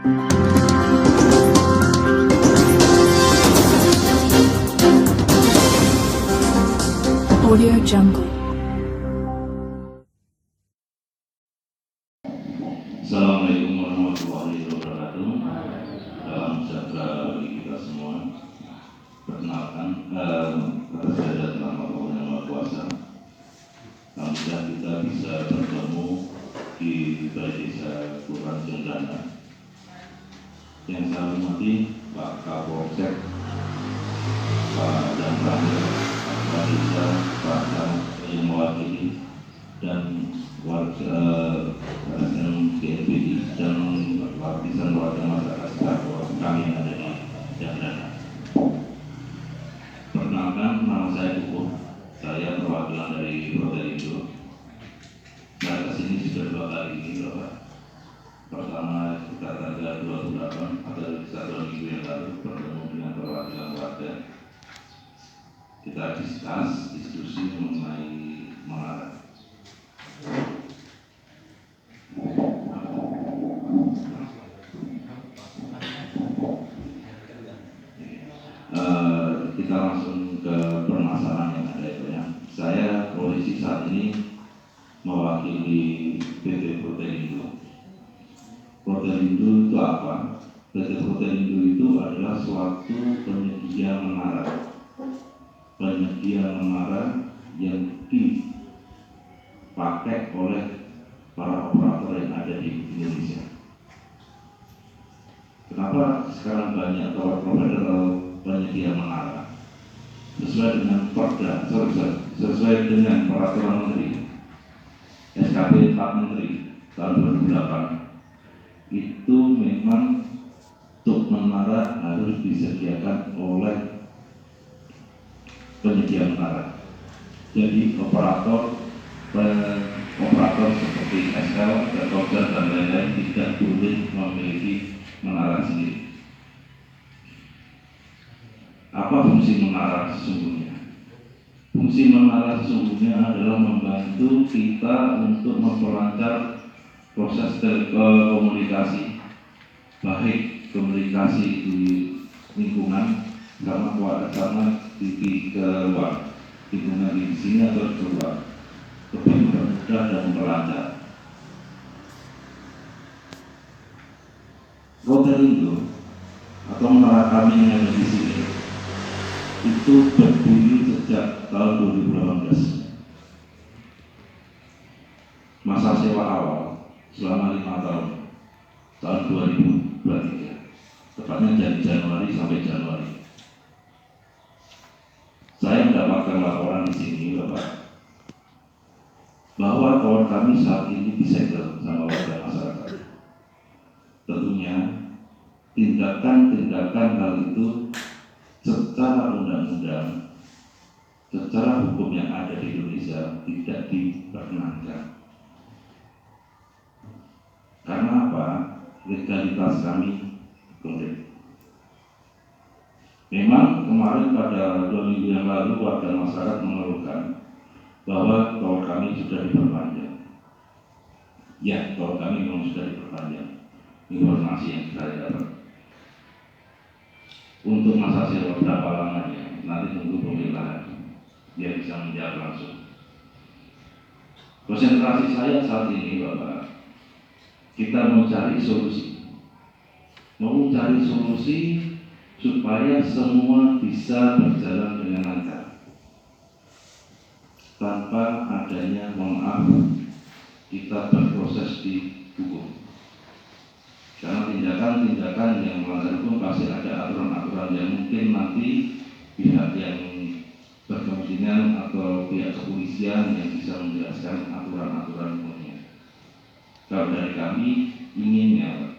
Audio Jungle. Assalamualaikum warahmatullahi wabarakatuh. Salam sejahtera bagi kita semua. Perkenalkan, saya dalam Allah yang Maha Kuasa. Alhamdulillah kita bisa bertemu di Balai Desa Kelurahan Cendana. Yang saya hormati Pak Kapolsek, Pak Damrani, Pak Desa, Pak Camat yang mewakili dan warga GNBI dan lapisan warga masyarakat sekitar kami yang ada di Cendana. Perkenalkan, nama saya Kukuh. Saya perwakilan dari Protelindo. Saya kesini sudah 2 kali ini, Bapak. Pertama sekitar tanggal 28 atau sekitar 2 minggu yang lalu bertemu dengan perwakilan warga. Kita diskusi mengenai mengarah. Kita langsung ke permasalahan yang ada itu ya. Saya posisi saat ini mewakili PT Protelindo. Protelindo itu apa? PT Protelindo itu adalah suatu penyedia menara yang dipakai oleh para operator yang ada di Indonesia. Kenapa sekarang banyak tower provider atau penyedia menara? Sesuai dengan peraturan Menteri SKP 4 Menteri tahun 2008 itu memang untuk menara harus disediakan oleh penyedia menara. Jadi operator seperti SL, Telkomsel dan lain-lain tidak boleh memiliki menara sendiri. Apa fungsi menara sesungguhnya? Fungsi menara sesungguhnya adalah membantu kita untuk memperlancar proses komunikasi, baik komunikasi di lingkungan sama di luar, lingkungan di sini atau di luar, lebih mudah dan memperlancar. Protelindo atau menara kami yang ada di sini itu berdiri sejak tahun 2018. Masa sewa awal selama 5 tahun, tahun 2023, tepatnya dari Januari sampai Januari. Saya mendapatkan laporan di sini, Bapak, bahwa tower kami saat ini disegel sama warga masyarakat. Tentunya tindakan hal itu secara undang-undang, secara hukum yang ada di Indonesia tidak diperkenankan. Karena apa? Legalitas kami konkret. Memang kemarin pada 2 minggu yang lalu warga masyarakat mengeluhkan bahwa tower kami sudah diperpanjang. Ya, tower kami memang sudah diperpanjang. Informasi yang saya dapat. Untuk masa sewa berapa lamanya, nanti tunggu pemilahan, dia bisa menjawab langsung. Konsentrasi saya saat ini, Bapak, kita mencari solusi supaya semua bisa berjalan dengan lancar tanpa adanya, mohon maaf, kita berproses di hukum. Karena tindakan-tindakan yang melanggar hukum pasti ada aturan-aturan yang mungkin nanti pihak yang berkepentingan atau pihak kepolisian yang bisa menjelaskan aturan-aturan hukumnya. Kalau dari kami inginnya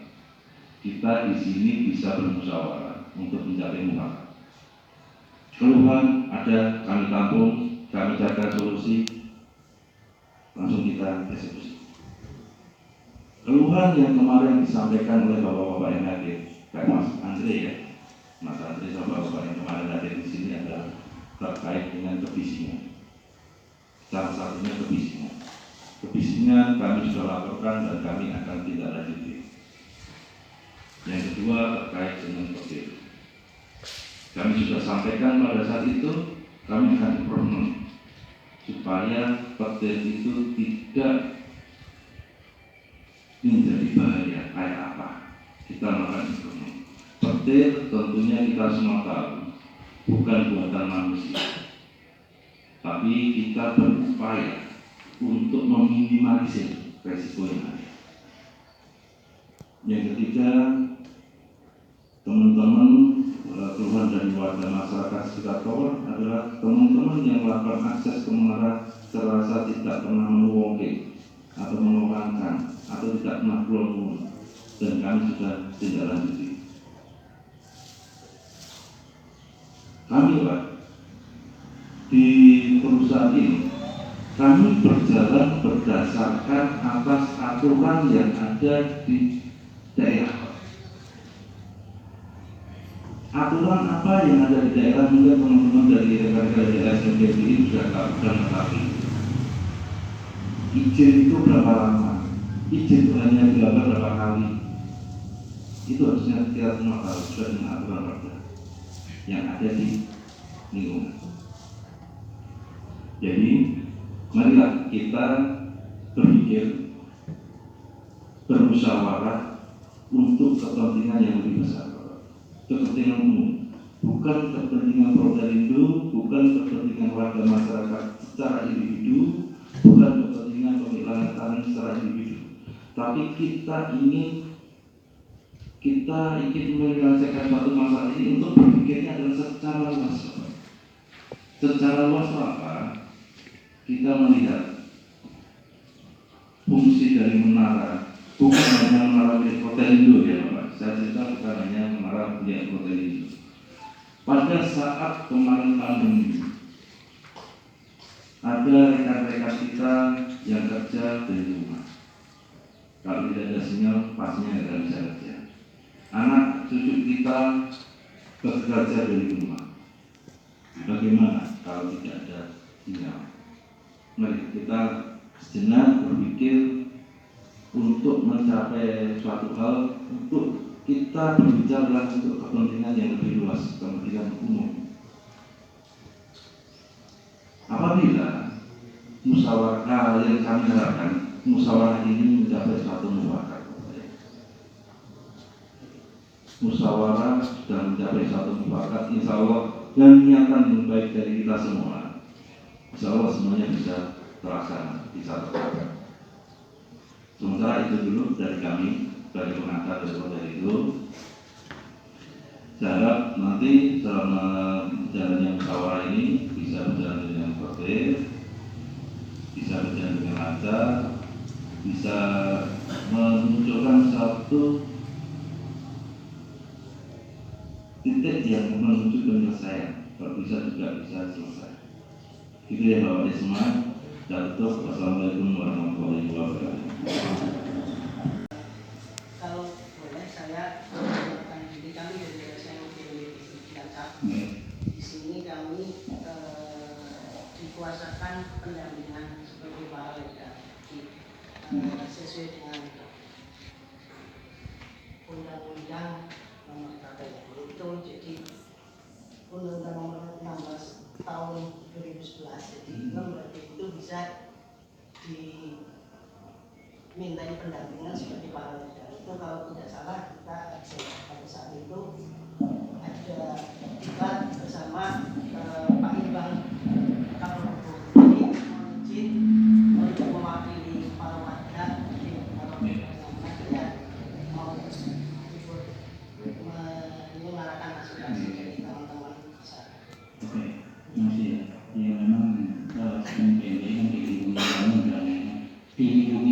kita di sini bisa bermusyawarah untuk mencapai mufakat. Keluhan ada, kami tampung, kami carikan solusi, langsung kita eksekusi. Keluhan yang kemarin disampaikan oleh bapak-bapak yang hadir, kayak Mas Andre ya, Mas Andre sama bapak yang kemarin hadir di sini adalah terkait dengan kebisingan. Salah satunya kebisingan. Kebisingan kami sudah laporkan dan kami akan tindak lanjuti. kedua terkait dengan petir. Kami sudah sampaikan pada saat itu, kami akan berperan supaya petir itu tidak menjadi bahaya kayak apa. Kita akan berperan. Petir tentunya kita semua tahu bukan buatan manusia, tapi kita berupaya untuk meminimalisir resiko yang ada. Yang ketiga, teman-teman keluhan dari warga masyarakat sekitar tower adalah teman-teman yang melakukan akses ke menara serasa tidak pernah menuwoke atau mengorangkan atau tidak pernah pulang, dan kami sudah tindak lanjuti. Kami Pak, di perusahaan ini kami berjalan berdasarkan atas aturan yang ada di daerah. Aturan apa yang ada di daerah, mungkin teman-teman dari rekan-rekan daerah SMPTI sudah mengetahui. Izin itu berapa lama? Izin itu hanya berapa kali? Itu harusnya kita semua tahu sesuai dengan aturan perda yang ada di lingkungan. Jadi, marilah kita berpikir, bermusyawarah untuk kepentingan yang lebih besar. Kepentingan umum, bukan kepentingan Prodelindo, bukan kepentingan warga masyarakat secara individu, bukan kepentingan pemilik tanah secara individu, tapi kita ingin menyelesaikan suatu masalah ini untuk berpikirnya adalah secara luas. Secara luas apa? Kita melihat fungsi dari menara, bukan hanya menara milik Prodelindo ya Bapak. Saya cerita bukan hanya menara milik Prodelindo. Pada saat kemarin pandemi, ada rekan-rekan kita yang kerja dari rumah. Kalau tidak ada sinyal, pastinya tidak bisa kerja. Anak cucu kita bekerja dari rumah. Bagaimana kalau tidak ada sinyal? Mari kita sejenak berpikir untuk mencapai suatu hal, untuk kita berbicara untuk kepentingan yang lebih luas, kepentingan umum. Apabila musyawarah yang kami harapkan, musyawarah ini mencapai suatu mufakat. Musyawarah sudah mencapai suatu mufakat, insya Allah dan niatan yang baik dari kita semua, insya Allah semuanya bisa terlaksana, bisa tercapai. Sementara itu dulu dari kami, dari pengantar dari itu. Saya harap nanti selama jalannya musyawarah ini bisa berjalan dengan tertib, bisa berjalan dengan lancar, bisa memunculkan satu titik yang menuju penyelesaian. Kalau bisa juga bisa selesai. Itu ya Bapak Ibu semua. Dan tutup. Wassalamualaikum warahmatullahi wabarakatuh. Kalau boleh saya mengucapkan diri kami dari saya memiliki di sini kami dikuasakan pendampingan sebagai para legal sesuai dengan undang-undang nomor itu, jadi undang-undang nomor 16 tahun 2011. Jadi berarti itu bisa dimintai pendampingan sebagai para legal. Itu kalau tidak salah kita pada saat itu ada debat bersama Pak Irbang Kapolri izin untuk mewakili para warga kalau yang mau menyuarakan aspirasi dari teman-teman masyarakat. Oke, masih ya. Ya memang SMPD yang dilindungi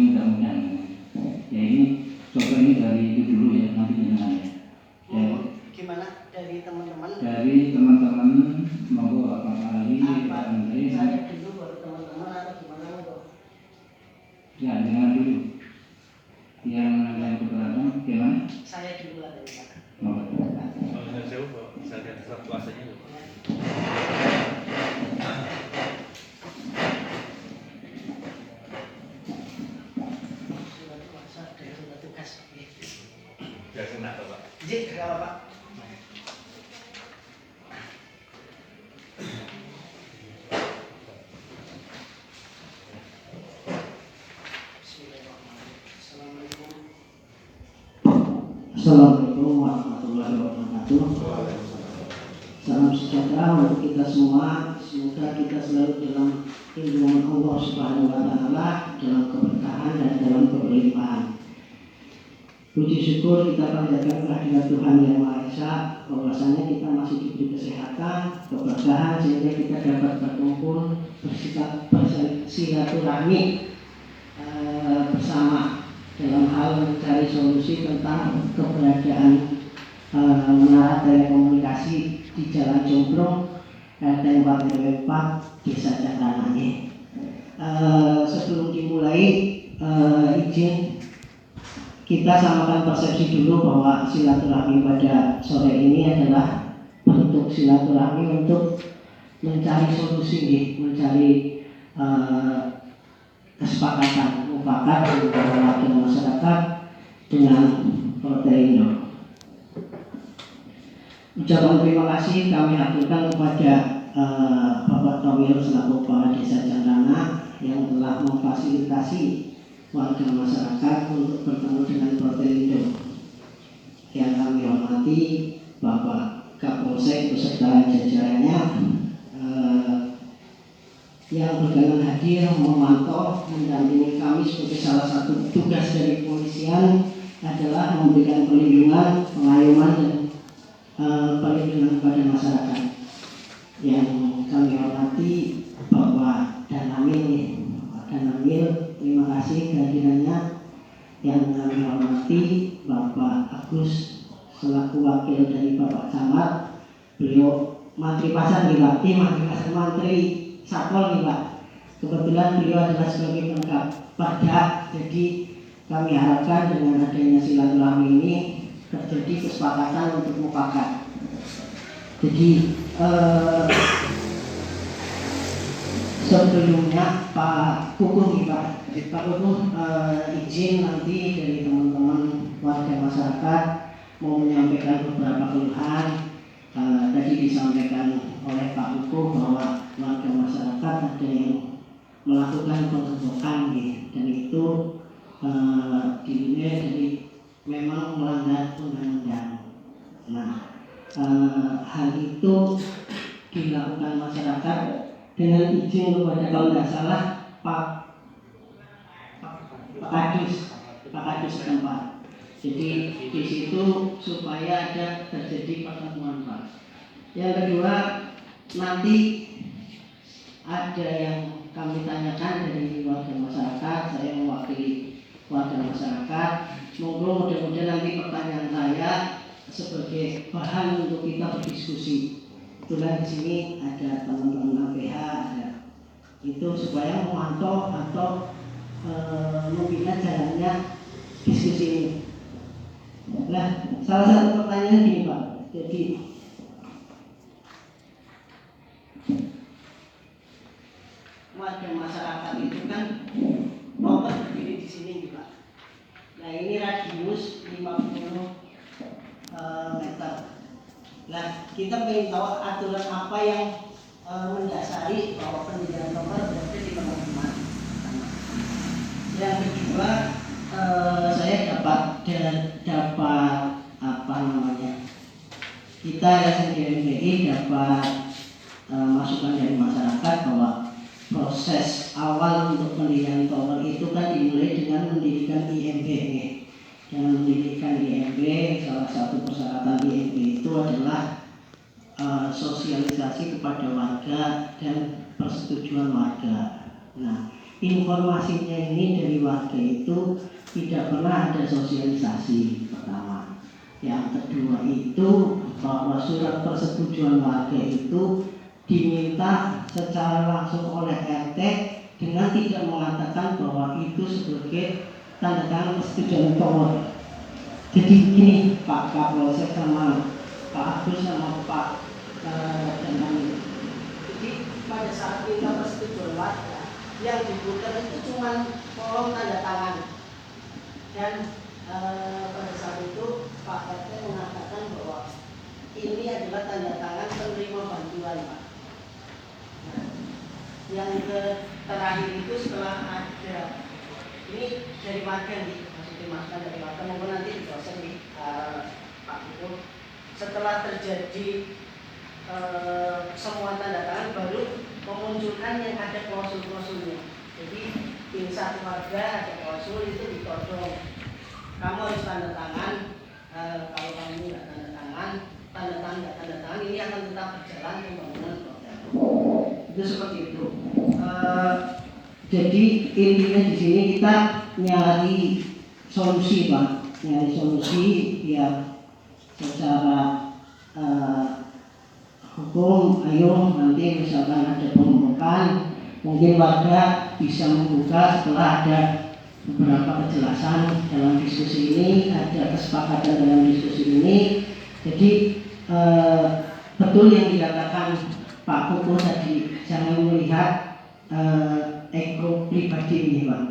undang-undang. Ya ini coba ini dari itu dulu ya, nanti gimana ya. Gimana dari teman-teman? Dari teman-teman mau Pak Ali, Pak Andre. Saya dulu baru teman-teman atau gimana untuk? Ya, jangan dulu. Yang lain keberatan gimana? Saya dulu ada di sana. Saya jauh kok, bisa lihat surat kuasanya. Surat kuasa dan surat tugas. Biar kena tuh Pak. Jik, gak apa-apa. Assalamualaikum warahmatullahi wabarakatuh. Salam sejahtera untuk kita semua. Semoga kita selalu dalam lindungan Allah Subhanahu wa Ta'ala, dalam keberkahan dan dalam keberlimpahan. Puji syukur kita panjatkan kehadirat Tuhan Yang Maha Esa, bahwasanya kita masih diberi kesehatan, keberkahan sehingga kita dapat berkumpul bersilaturahmi bersama dalam hal mencari solusi tentang keberadaan menara telekomunikasi di Jalan Jombrong, RT 4 Desa Cangkranane. Sebelum dimulai, izin kita samakan persepsi dulu bahwa silaturahmi pada sore ini adalah bentuk silaturahmi untuk mencari solusi, mencari kesepakatan mufakat antara warga masyarakat dengan Protelindo. Ucapan terima kasih kami aturkan kepada Bapak Tawil selaku Kepala Desa Cangkrana yang telah memfasilitasi warga masyarakat untuk bertemu dengan Protelindo. Yang kami hormati Bapak Kapolsek beserta jajarannya yang berkenan hadir memantau mendampingi kami sebagai salah satu tugas dari kepolisian adalah memberikan perlindungan, pengayoman dan perlindungan kepada masyarakat. Yang kami hormati Bapak Danamil, terima kasih kehadirannya. Yang kami hormati Bapak Agus selaku wakil dari Bapak Camat, beliau Mantri Pasar Mantri Satpol nih Pak. Kebetulan beliau adalah sebagai pelengkap Perda, jadi kami harapkan dengan adanya silaturahmi ini terjadi kesepakatan untuk mufakat. Jadi sebelumnya Pak Kukuh nih Pak Kukuh izin nanti dari teman-teman warga masyarakat mau menyampaikan beberapa keluhan. Tadi disampaikan oleh Pak Kukuh bahwa warga masyarakat ada yang melakukan penggerbekan dan itu dinilai dari memang melanggar undang-undang. Nah, hal itu dilakukan masyarakat dengan izin kepada, kalau tidak salah, Pak Kadus setempat. Jadi di situ supaya ada terjadi pertemuan Pak. Yang kedua, nanti ada yang kami tanyakan dari warga masyarakat. Saya mewakili warga masyarakat. Mudah-mudahan nanti pertanyaan saya sebagai bahan untuk kita berdiskusi. Kebetulan di sini ada teman-teman APH, ada itu supaya memantau atau membina jalannya diskusi ini. Nah, salah satu pertanyaan gini Pak. Jadi warga masyarakat itu kan Bapak berdiri di sini Pak. Nah, ini radius 50 meter. Nah, kita ingin tahu aturan apa yang mendasari bahwa pendirian Bapak berada di teman-teman. Yang kedua, saya dapat apa namanya? Kita SNDMBI dapat masukan dari masyarakat bahwa proses awal untuk pendirian tower itu kan dimulai dengan mendirikan IMB. Dengan mendirikan IMB, salah satu persyaratan IMB itu adalah sosialisasi kepada warga dan persetujuan warga. Nah, informasinya ini dari warga itu tidak pernah ada sosialisasi pertama. Yang kedua itu bahwa surat persetujuan warga itu diminta secara langsung oleh RT dengan tidak mengatakan bahwa itu sebagai tanda tangan persetujuan tower. Jadi gini Pak Kapolsek sama Pak Agus sama Pak Danamil. Jadi pada saat minta persetujuan warga, yang dibutuhkan itu cuma kolom tanda tangan. Dan pada saat itu Pak tanda tangan penerima bantuan, Pak. Nah, yang terakhir itu setelah ada, ini dari warga nih, maksudnya dimasukkan dari warga maupun nanti diproses nih, Pak Gubernur. Setelah terjadi semua tanda tangan baru memunculkan yang ada klausul-klausulnya. Jadi di satu warga ada klausul itu ditodong. Kamu harus tanda tangan, kalau kamu nggak tanda tangan ini akan tetap berjalan pembangunan program. Itu seperti itu. Jadi intinya di sini kita nyari solusi, Pak, nyari solusi biar secara hukum, ayo nanti misalkan ada pemupukan, mungkin warga bisa membuka setelah ada beberapa kejelasan dalam diskusi ini, ada kesepakatan dalam diskusi ini. Jadi betul yang dikatakan Pak Koko tadi, jangan melihat ego pribadi ini, Pak.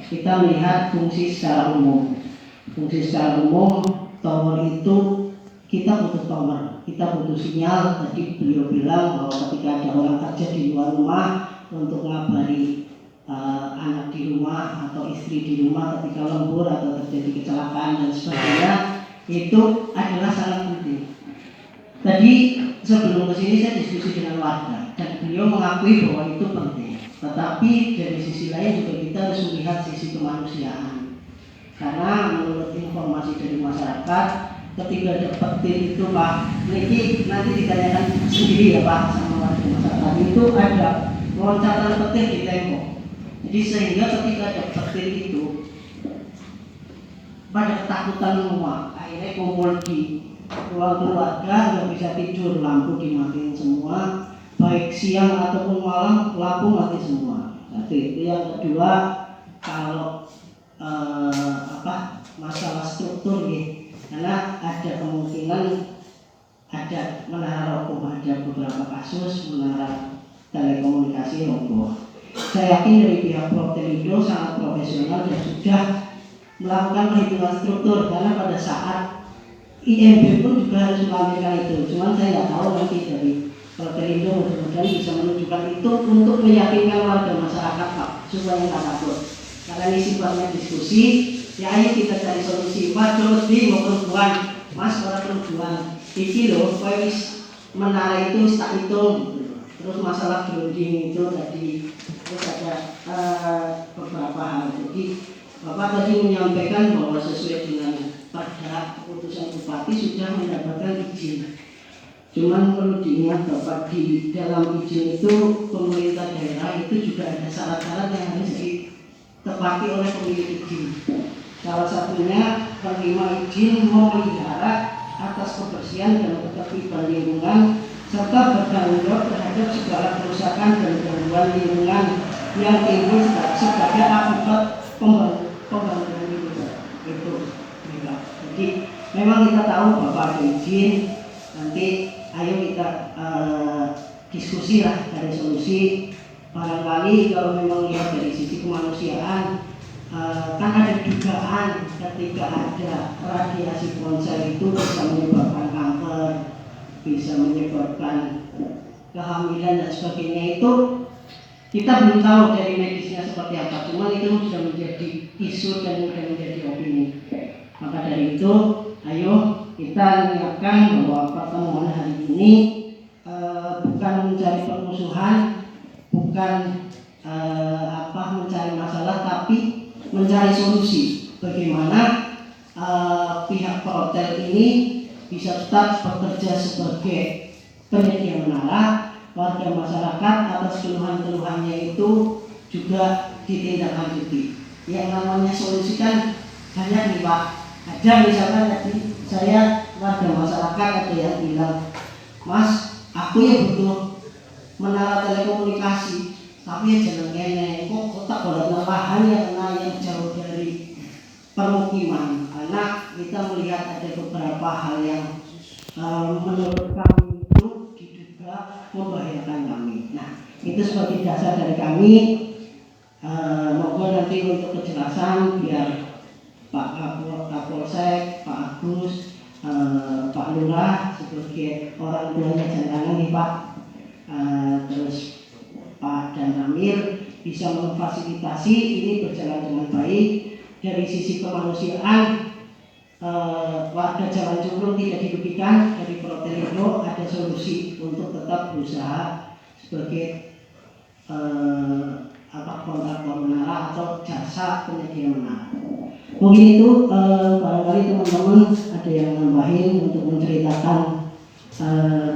Kita melihat fungsi secara umum. Fungsi secara umum, tower itu kita butuh tower, kita butuh sinyal. Tadi beliau bilang bahwa ketika ada orang kerja di luar rumah untuk ngabari anak di rumah atau istri di rumah ketika lembur atau terjadi kecelakaan dan sebagainya, itu adalah sangat penting. Tadi sebelum kesini saya diskusi dengan warga dan beliau mengakui bahwa itu penting. Tetapi dari sisi lain juga kita harus melihat sisi kemanusiaan. Karena menurut informasi dari masyarakat, ketika ada petir itu, Pak, ini nanti ditanyakan sendiri ya Pak sama warga masyarakat, itu ada loncatan petir di tembok. Jadi sehingga ketika ada petir itu pada ketakutan semua, akhirnya kumpul di ruang keluarga, nggak bisa tidur, lampu dimatiin semua, baik siang ataupun malam lampu mati semua. Satu itu. Yang kedua, kalau masalah struktur ya, karena ada kemungkinan ada menara roboh, ada beberapa kasus menara telekomunikasi roboh. Saya yakin dari pihak Protelindo sangat profesional dan sudah melakukan perhitungan struktur, karena pada saat IMB pun juga harus melampirkan itu. Cuman saya nggak tahu nanti dari Protelindo mudah-mudahan bisa menunjukkan itu untuk meyakinkan warga masyarakat, Pak, supaya nggak takut. Karena ini sifatnya diskusi, ya ayo kita cari solusi. Mas terus di mau perempuan, Mas orang perempuan, iki loh, wis menara itu tak hitung. Terus masalah grounding itu tadi, terus ada beberapa hal. Jadi Bapak tadi menyampaikan bahwa sesuai dengan perda keputusan Bupati sudah mendapatkan izin. Cuman perlu diingat Bapak, di dalam izin itu pemerintah daerah itu juga ada syarat-syarat yang harus ditepati oleh pemilik izin. Salah satunya penerima izin memelihara atas kebersihan dan ketertiban lingkungan serta bertanggung jawab terhadap segala kerusakan dan gangguan lingkungan yang timbul sebagai akibat pembangunan lingkungan. Itu juga. Jadi memang kita tahu Bapak ada izin, nanti ayo kita diskusi lah dari solusi. Barangkali kalau memang lihat dari sisi kemanusiaan, kan ada dugaan ketika ada radiasi ponsel itu bisa menyebabkan kanker, bisa menyebabkan kehamilan dan sebagainya. Itu kita belum tahu dari medisnya seperti apa, cuma itu sudah menjadi isu dan sudah menjadi opini. Maka dari itu, ayo kita niatkan bahwa pertemuan hari ini bukan mencari permusuhan, bukan mencari masalah, tapi mencari solusi. Bagaimana pihak Protel ini bisa tetap bekerja sebagai penyedia menara, warga masyarakat atas keluhan-keluhannya itu juga ditindaklanjuti. Yang namanya solusi kan banyak nih Pak. Ada misalkan tadi saya warga masyarakat ada yang bilang, Mas, aku ya butuh menara telekomunikasi, tapi ya jangan kene, kok kotak bolak lahan yang jauh dari permukiman. Karena kita melihat ada beberapa hal yang menurut kami itu diduga membahayakan kami. Nah, itu sebagai dasar dari kami. Moga nanti untuk kejelasan biar Pak Kapolsek, Pak Agus, Pak Pak Lurah sebagai orang tuanya jantangan nih Pak, terus Pak dan Ramil bisa memfasilitasi ini berjalan dengan baik. Dari sisi kemanusiaan, warga Jalan Cungkrung tidak dirugikan. Dari Protelindo ada solusi untuk tetap berusaha sebagai kontraktor menara atau jasa penyedia menara. Mungkin itu barangkali teman-teman ada yang nambahin untuk menceritakan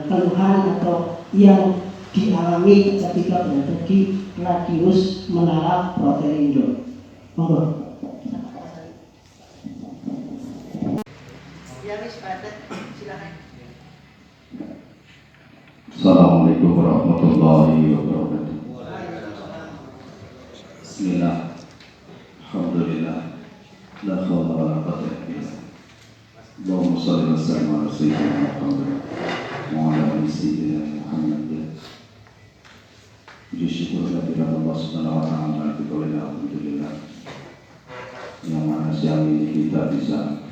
keluhan atau yang dialami ketika berada di radius menara Protelindo. Monggo. Ya wis Pak, silakan. Assalamualaikum warahmatullahi wabarakatuh. Bismillah. Alhamdulillah. La haula wa la quwwata illa billah. Allahumma shalli wa sallim ala sayyidina Muhammad wa ala ali sayyidina Muhammad. Puji syukur kehadirat Allah Subhanahu wa taala kita oleh alhamdulillah. Yang mana siang ini kita bisa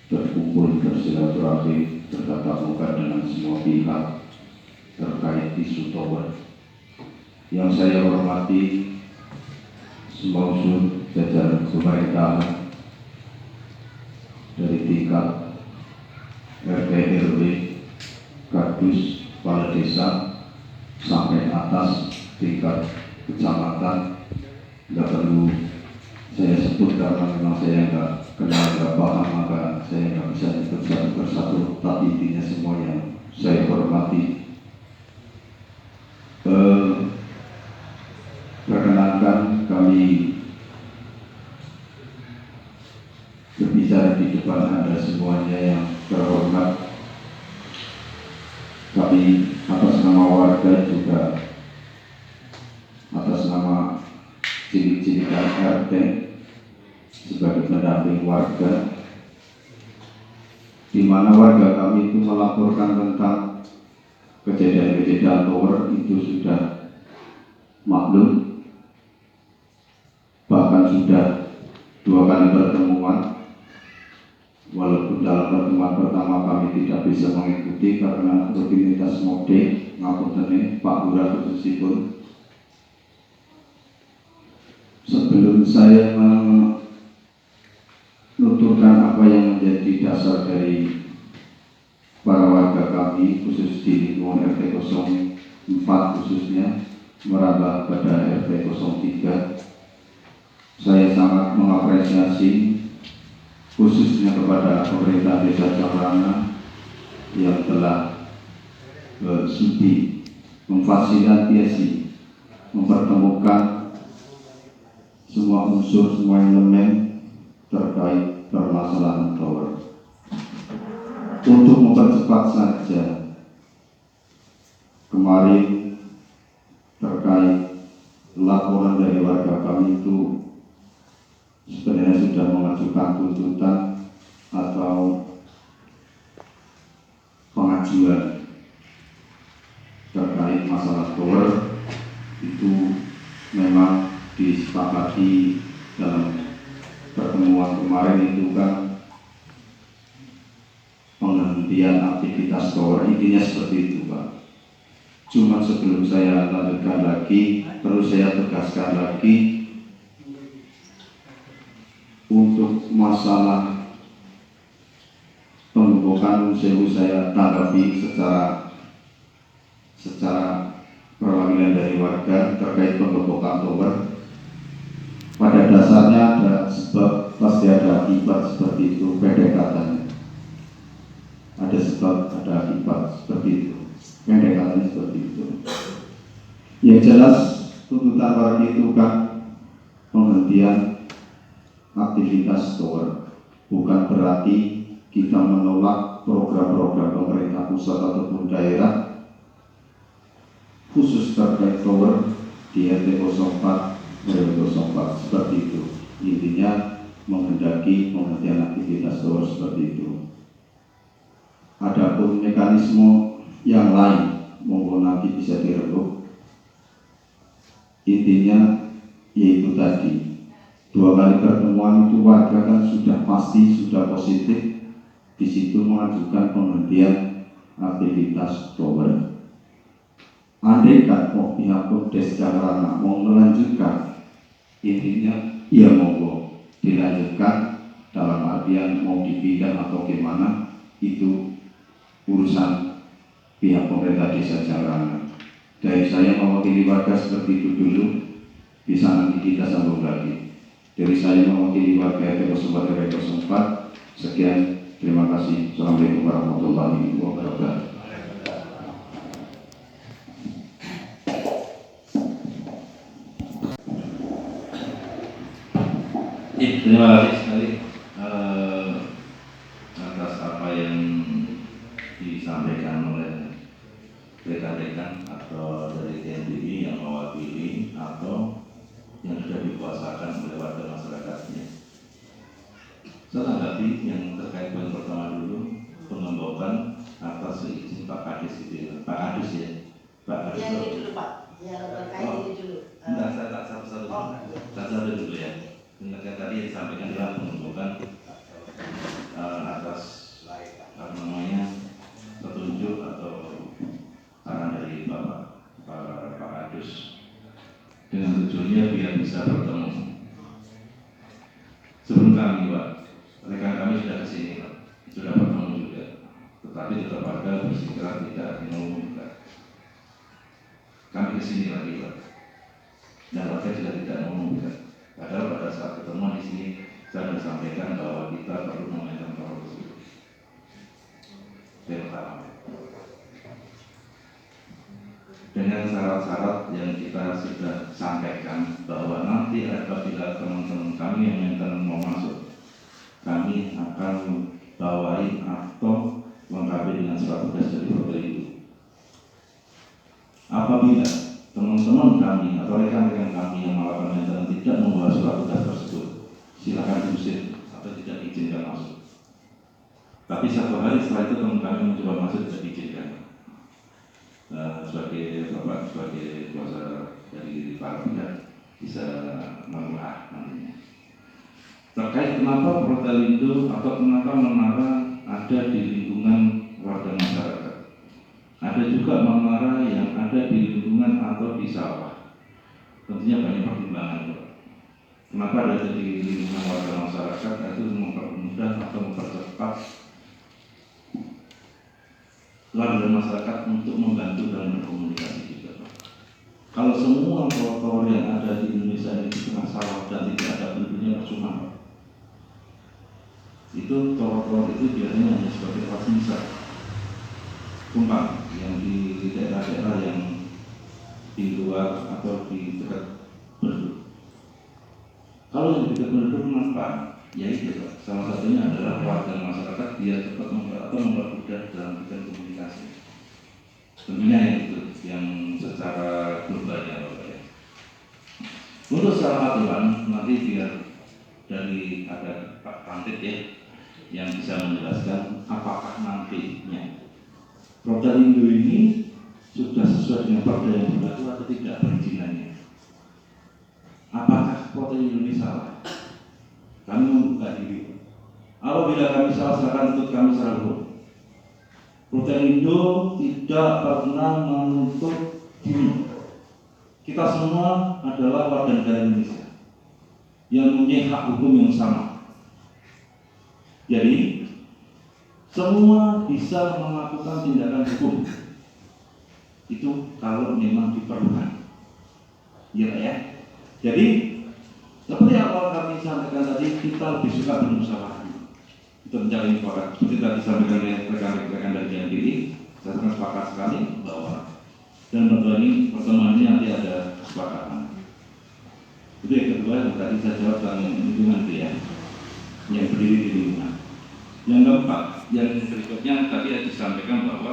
berkumpul bersilaturahmi bertatap muka dengan semua pihak terkait isu tower. Yang saya hormati semua unsur jajaran pemerintahan dari tingkat RT RW, Kadus, Kepala Desa sampai atas tingkat kecamatan. Tidak perlu saya sebut karena memang saya nggak kenal, nggak paham, maka saya nggak bisa nyebut satu persatu, tapi intinya semua yang saya hormati. Perkenankan kami berbicara di depan Anda semuanya yang terhormat. Kami atas nama warga juga atas nama cilik-cilikan RT sebagai pendamping warga, di mana warga kami itu melaporkan tentang kejadian-kejadian tower itu sudah maklum, bahkan sudah 2 kali pertemuan. Walaupun dalam pertemuan pertama kami tidak bisa mengikuti karena rutinitas mode ngapunten Pak Lurah khususipun. Sebelum saya menuturkan apa yang menjadi dasar dari para warga kami khusus di lingkungan RT 04 khususnya merambah pada RT 03, saya sangat mengapresiasi khususnya kepada pemerintah Desa Cabrana yang telah sudi memfasilitasi, mempertemukan semua unsur, semua elemen terkait permasalahan tower. Untuk mempercepat saja, kemarin terkait laporan dari warga kami itu sebenarnya sudah mengajukan tuntutan atau pengajuan terkait masalah tower. Itu memang disepakati dalam pertemuan kemarin itu kan penghentian aktivitas tower, intinya seperti itu Pak. Cuma sebelum saya lanjutkan lagi, perlu saya tegaskan lagi untuk masalah pengebokan sewu saya tanggapi secara perwakilan dari warga terkait pengebokan tower. Pada dasarnya ada sebab, pasti ada akibat seperti itu, pendekatannya. Ada sebab, ada akibat seperti itu, pendekatannya seperti itu. Yang jelas tuntutan warga itu kan penghentian aktivitas tower. Bukan berarti kita menolak program-program pemerintah pusat ataupun daerah khusus terkait tower di RT 04 RW 04 seperti itu. Intinya menghendaki penghentian aktivitas tower seperti itu. Adapun mekanisme yang lain monggo nanti bisa dirembuk. Intinya yaitu tadi 2 kali pertemuan itu warga kan sudah pasti sudah positif di situ mengajukan penghentian aktivitas tower. Andai kan pihak Polres Jakarta mau melanjutkan, intinya ya monggo dilanjutkan, dalam artian mau dipindah atau gimana itu urusan pihak pemerintah desa Jakarta. Dari saya mewakili warga seperti itu dulu, bisa nanti kita sambung lagi. Dari saya mewakili warga RT 04 RW 04, sekian, terima kasih. Assalamualaikum warahmatullahi wabarakatuh. Terima kasih sekali atas apa yang disampaikan oleh rekan-rekan atau dari TNBI yang mewakili atau yang sudah dikuasakan oleh warga masyarakatnya. Saya tanggapi yang terkait poin pertama dulu, pengembangan atas izin Pak Kadis itu, Pak Kadis ya, Pak Kadis. Yang ini dulu Pak, yang terkait ini dulu. Enggak, saya tak satu-satu dulu ya. Yang tadi yang disampaikan adalah pengembangan atas apa namanya petunjuk atau saran dari Pak Kadus dengan tujuannya biar bisa bertemu. Sebelum kami Pak, rekan kami sudah kesini Pak, sudah bertemu juga, tetapi tetap warga bersikeras tidak mengumumkan. Kami kesini lagi Pak, dan warga juga tidak mengumumkan. Padahal pada saat pertemuan di sini saya sudah sampaikan bahwa kita perlu memainkan power tersebut. Yang pertama, dengan syarat-syarat yang kita sudah sampaikan bahwa nanti apabila teman-teman kami yang maintenance mau masuk, kami akan bawain atau lengkapi dengan surat tugas dari Proterindo. Apabila teman-teman kami atau rekan-rekan kami yang melakukan maintenance tidak membawa surat tugas tersebut, silakan diusir atau tidak diizinkan masuk. Tapi satu hari setelah itu teman kami mencoba masuk tidak diizinkan. Sebagai bapak, sebagai kuasa dari para pihak bisa menelaah nantinya. Terkait kenapa Proterindo atau kenapa menara ada di lingkungan warga masyarakat. Ada juga menara yang ada di lingkungan atau di sawah. Tentunya banyak pertimbangan. Kenapa ada di lingkungan warga masyarakat? Itu mempermudah atau mempercepat warga masyarakat untuk membantu dalam berkomunikasi juga. Kalau semua trotoar yang ada di Indonesia ini di tengah sawah dan tidak ada penduduknya percuma. Itu trotoar itu biasanya hanya sebagai fasilitas tumpang yang di daerah-daerah yang di luar atau di dekat penduduk. Kalau yang di dekat penduduk kenapa? Ya itu salah satunya adalah warga masyarakat dia cepat mempermudah dalam bidang komunikasi. Tentunya itu yang secara global ya Bapak ya. Untuk secara aturan nanti biar dari ada Pak Pantit ya yang bisa menjelaskan apakah nantinya Proterindo ini sudah sesuai dengan perda yang berlaku atau tidak perizinannya. Apakah Proterindo ini salah? Kami membuka diri. Apabila kami salah, silakan untuk kami secara hukum. Proterindo tidak pernah menuntut diri. Kita semua adalah warga negara Indonesia yang mempunyai hak hukum yang sama. Jadi semua bisa melakukan tindakan hukum. Itu kalau memang diperlukan. Ya Pak ya. Jadi seperti awal kami sampaikan tadi, kita lebih suka bermusyawarah untuk mencari mufakat. Seperti tadi disampaikan oleh rekan-rekan dari JNBI, saya sangat sepakat sekali bahwa dan pertemuan ini nanti ada kesepakatan. Itu yang kedua yang tadi saya jawab tentang lingkungan itu ya, yang berdiri di lingkungan. Yang keempat, yang berikutnya tadi disampaikan bahwa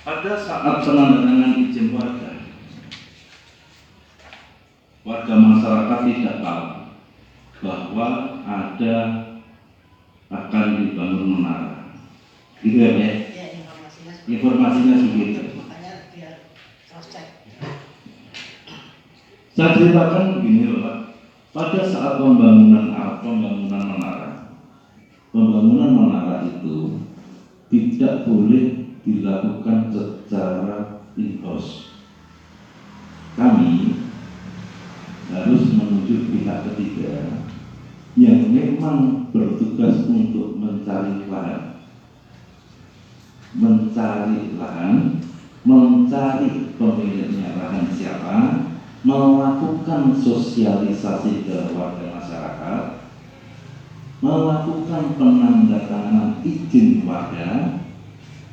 pada saat penandatanganan izin warga masyarakat tidak tahu bahwa ada akan dibangun menara. Gitu ya Pak ya? Ya, Informasinya begitu. Makanya biar cross check. Saya ceritakan begini loh Pak. Pada saat pembangunan menara, pembangunan menara itu tidak boleh dilakukan secara in-house. Kami harus menunjuk pihak ketiga yang memang bertugas untuk mencari lahan, mencari pemiliknya lahan siapa, melakukan sosialisasi ke warga masyarakat, melakukan penandatanganan izin warga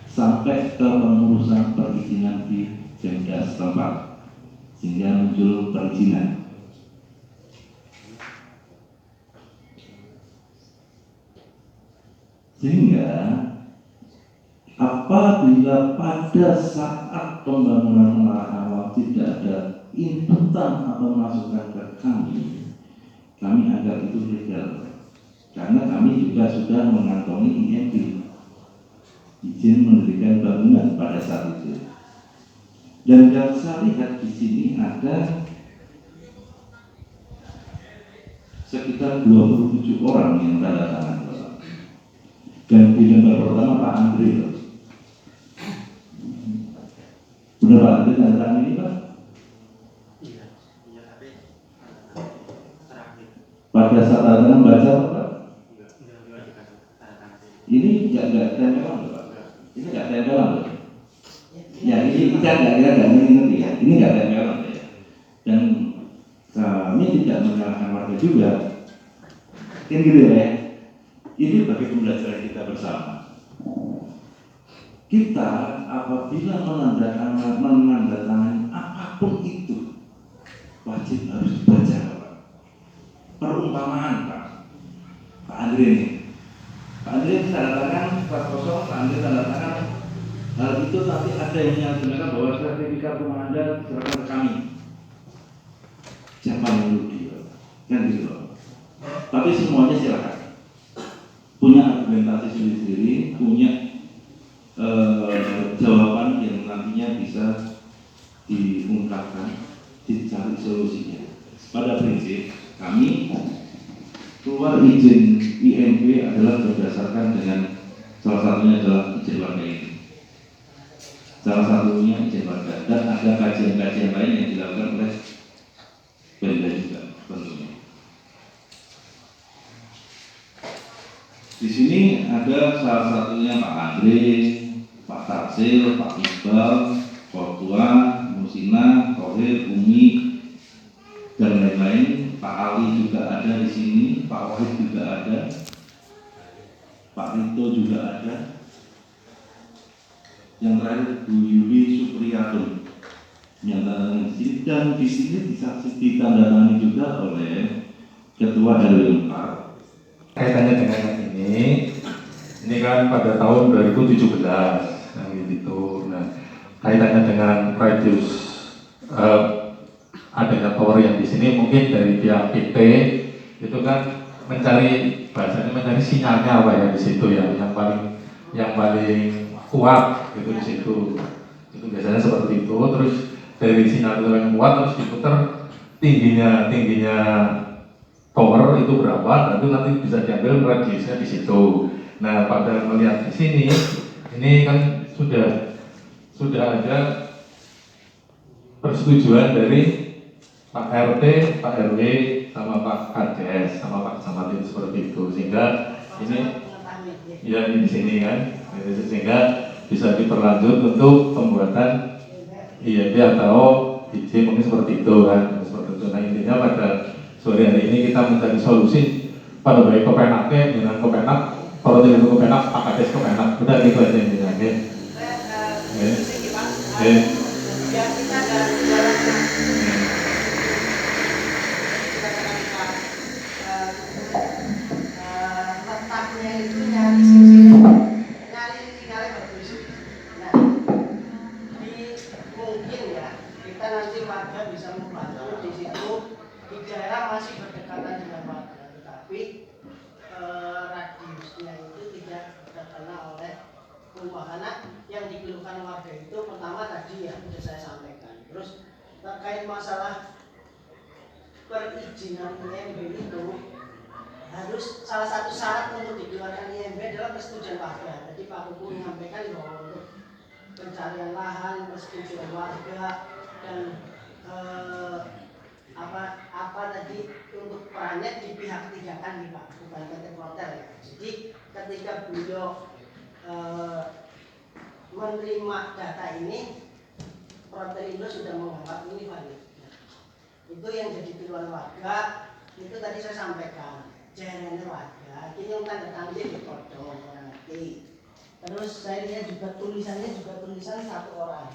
sampai ke pengurusan perizinan di Pemda setempat sehingga muncul perizinan. Sehingga apabila pada saat pembangunan menara awal tidak ada inputan atau masukan ke kami anggap itu legal. Karena kami juga sudah mengantongi IMB, izin mendirikan bangunan pada saat itu. Dan yang saya lihat di sini ada sekitar 27 orang yang tanda tangan. Dan di lembar pertama Pak Andre. Benar Pak Andre tanda tangan ini Pak? Iya, tapi terakhir. Pada saat tanda tangan baca Pak? Ini tidak tempelan Pak. Ini tidak tempelan Pak. Ya ini kita nggak ngerti ya. Ini nggak tempelan ya. Dan kami tidak menyalahkan warga juga. Kan gitu ya. Ini bagi pembelajaran kita bersama. Kita apabila menandatangani apapun itu wajib harus dibaca Pak. Perumpamaan Pak. Pak Andre ini. Pak Andre tanda tangan pas kosong, Pak Andre tanda tangan. Hal itu nanti ada yang menyatakan bahwa sertifikat rumah Anda diserahkan ke kami. Siapa yang rugi? Kan gitu loh. Tapi semuanya silakan. Punya argumentasi sendiri-sendiri, punya jawaban yang nantinya bisa diungkapkan, dicari solusinya. Pada prinsip kami keluar izin IMB adalah berdasarkan dengan salah satunya adalah izin warga ini. Salah satunya izin warga dan ada kajian-kajian lain yang dilakukan oleh Pemda juga tentunya. Di sini ada salah satunya Pak Andre, Pak Tarsil, Pak Iqbal, Kortua, Musina, Kohir, Umi, dan lain-lain. Pak Ali juga ada di sini, Pak Wahid juga ada, Pak Rito juga ada. Yang terakhir Bu Yuli Supriyatun menyatakan di sini, dan di sini ditandatangani juga oleh Ketua RW 4. Kaitannya dengan yang ini kan pada tahun 2017 yang gitu. Nah, kaitannya dengan radius adanya tower yang di sini mungkin dari pihak PT itu kan bahasanya mencari sinyalnya apa ya di situ ya, yang paling kuat gitu di situ. Itu biasanya seperti itu. Terus dari sinyal itu yang kuat terus diputar tingginya tower itu berapa, nanti bisa diambil radiusnya di situ. Nah, pada melihat di sini, ini kan sudah ada persetujuan dari Pak RT, Pak RW, sama Pak Kades, sama Pak Camat seperti itu, sehingga ini ya di sini kan, sehingga bisa diperlanjut untuk pembuatan IMB atau izin mungkin seperti itu kan, seperti itu. Nah, intinya pada sore hari ini kita mencari solusi pada baik Kepenaknya dengan Kepenak, kalau tidak Kepenak, Pak Kades Kepenak, udah gitu aja intinya. Letaknya itu nyari sinyalnya bagus. Nah, mungkin ya kita nanti warga bisa membantu di situ. Di daerah masih berdekatan dengan warga, tetapi radiusnya itu tidak terkena oleh perubahan yang dikeluhkan warga itu. Pertama tadi ya sudah saya sampaikan. Terus terkait masalah perizinan IMB itu harus salah satu syarat untuk dikeluarkan adalah persetujuan warga. Jadi Pak Kuku menyampaikan bahwa untuk pencarian lahan, persetujuan warga dan apa tadi untuk perannya di pihak ketiga kan nih Pak, bukan PT Protel ya. Jadi ketika beliau menerima data ini, Protelindo sudah menganggap ini valid. Itu yang jadi pilihan warga, itu tadi saya sampaikan. Jangan warga, ini yang tanda tangan dipotong orang ngerti. Terus saya lihat juga tulisannya juga tulisan satu orang.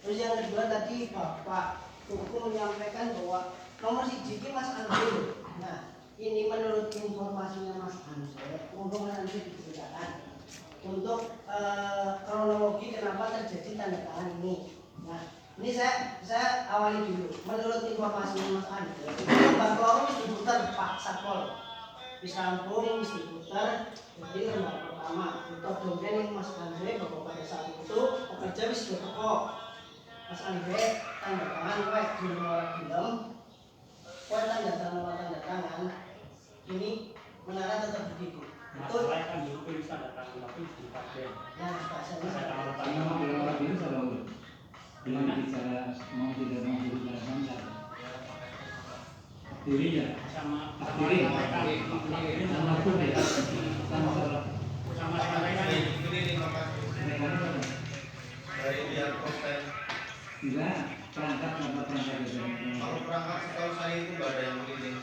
Terus yang kedua tadi Bapak Kuku menyampaikan bahwa nomor siji Mas Andre. Nah, ini menurut informasinya Mas Andre, mumpung Mas Andre diceritakan untuk kronologi kenapa terjadi tanda tangan ini. Nah, ini saya awali dulu. Menurut informasinya Mas Andre, Mbak Loro diputar Pak Satpol. Di kampung diputar, jadi lembaga pertama. Untuk domain yang Mas Andre bahwa pada saat itu pekerja wis teko. Mas Andre tanda tangan wae di nomor film. Wae tanda tangan. Ini menara tetap berdiri. Itu kan dulu bisa datang tapi dipakai. nah, bahasanya Nama orang itu salah udah. Dengan bicara mau tidak mau berbicara lancar. Diri ya sama diri sama pun ya sama dari biar konten. enggak perangkat sama perangkat Kalau perangkat setahu saya itu nggak ada yang keliling.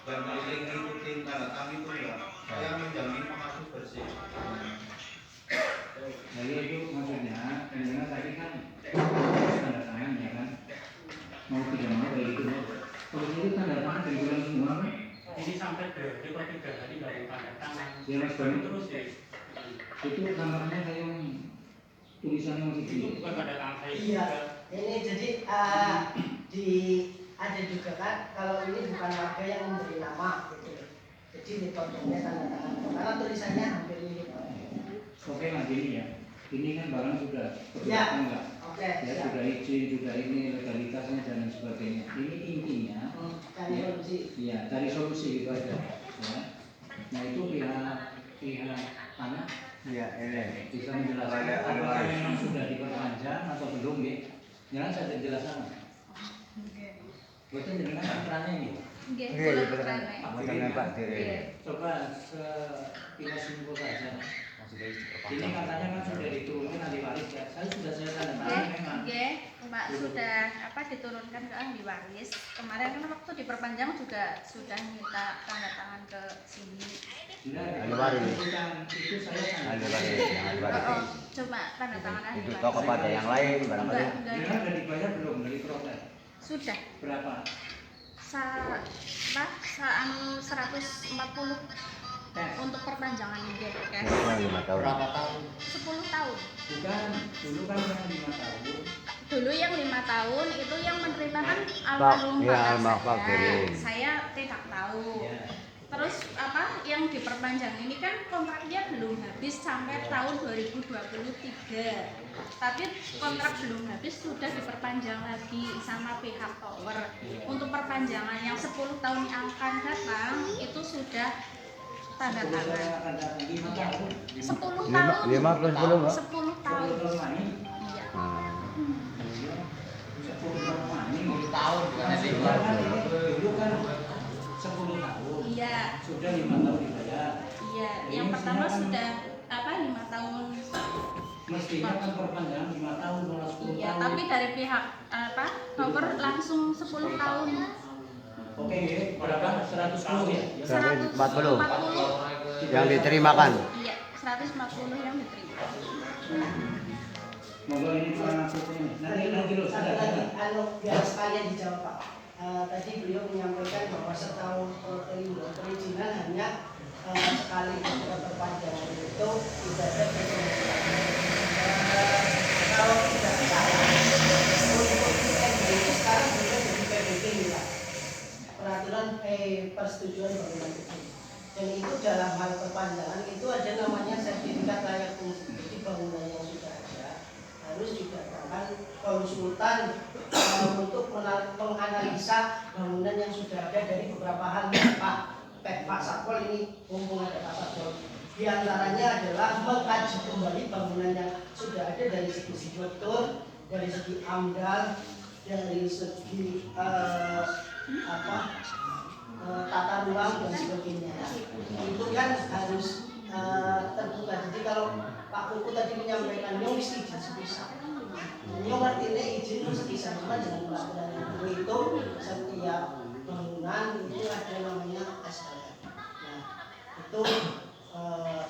Dan keliling ngikutin tanda tangan itu enggak. Saya menjamin pengasuh bersih. jadi itu maksudnya karena tadi kan tanda tangan ya kan mau tidak mau kayak gitu kalau itu tanda tangan dari bulan semua kan Ini sampai ke 3 hari baru tanda tangan. ya mas Bani Terus ya, itu kamarnya kayak tulisannya masih itu gede bukan tanda tangan saya iya. juga. Ini jadi ada juga kan kalau ini bukan warga yang memberi nama gitu. Jadi dipotongnya tanda tangan karena tulisannya hampir mirip. oke lah gini ya ini kan barang sudah Ya. enggak Oke. ya Siap. sudah izin sudah ini legalitasnya dan lain sebagainya ini intinya Cari solusi. iya cari solusi gitu aja ya nah itu pihak anak Iya, ini. bisa menjelaskan apakah memang sudah diperpanjang atau belum ya jangan saya jelaskan betul dengan perannya ini Nggih, betul Pak Dire. coba sekilas simpul saja ini katanya kan sudah diturunkan ahli waris ya saya tanda tangan memang Pak sudah diturunkan ke ahli waris. Kemarin kan waktu diperpanjang juga sudah minta tanda tangan ke sini. Ahli waris. Itu saya Ahli waris. Coba tanda tangan ahli Itu waris. toh kepada yang lain barangkali. Enggak. sudah dibayar belum dari protes Sudah. berapa 140 untuk perpanjangan cash. 5 tahun. berapa tahun 10 tahun. bukan dulu kan yang 5 tahun Dulu yang 5 tahun itu yang menerima kan almarhum Iya, bapak almarhum Pak Giri. saya tidak tahu. ya Terus yang diperpanjang ini kan kontraknya belum habis sampai tahun 2023. Tapi kontrak belum habis sudah diperpanjang lagi sama pihak Tower. Untuk perpanjangan yang 10 tahun yang akan datang itu sudah tanda tangan. 5 tahun 10 tahun. 5 plus 10, Mbak. 10 tahun. 10 tahun lagi Iya. 10 tahun lagi 10 tahun dulu kan 10 tahun Iya. sudah 5 tahun dibayar Iya, yang pertama sudah 5 tahun. mestinya kan perpanjangan 5 tahun malah 10 Iya, tahun tapi dari pihak Tower langsung 10 tahun. oke berapa 110 ya 140 40. yang diterimakan. Iya, 140 yang diterima. monggo ini Pak Putri nanti lu Satu lagi, biar sekalian dijawab Pak. Tadi beliau menyampaikan bahwa setahun perizinan hanya sekali perpanjangan itu tidak ada perpanjangan. Kalau tidak salah, untuk PNB itu sekarang sudah jadi PBB ya. Peraturan persetujuan bangunan itu. Dan itu dalam hal perpanjangan itu ada namanya sertifikat layak fungsi. Jadi bangunan yang sudah ada harus didatangkan konsultan untuk menganalisa bangunan yang sudah ada dari beberapa hal Pak Satpol ini mumpung ada Pak Satpol Di antaranya adalah mengkaji kembali bangunan yang sudah ada dari segi struktur, dari segi AMDAL, dari segi tata ruang dan sebagainya. Itu kan harus terbuka. Jadi kalau Pak Kuku tadi menyampaikan nyong mesti izin sepisah. Nyong artinya izin sepisah sama dengan peraturan itu setiap bangunan itu ada namanya SLF. Nah itu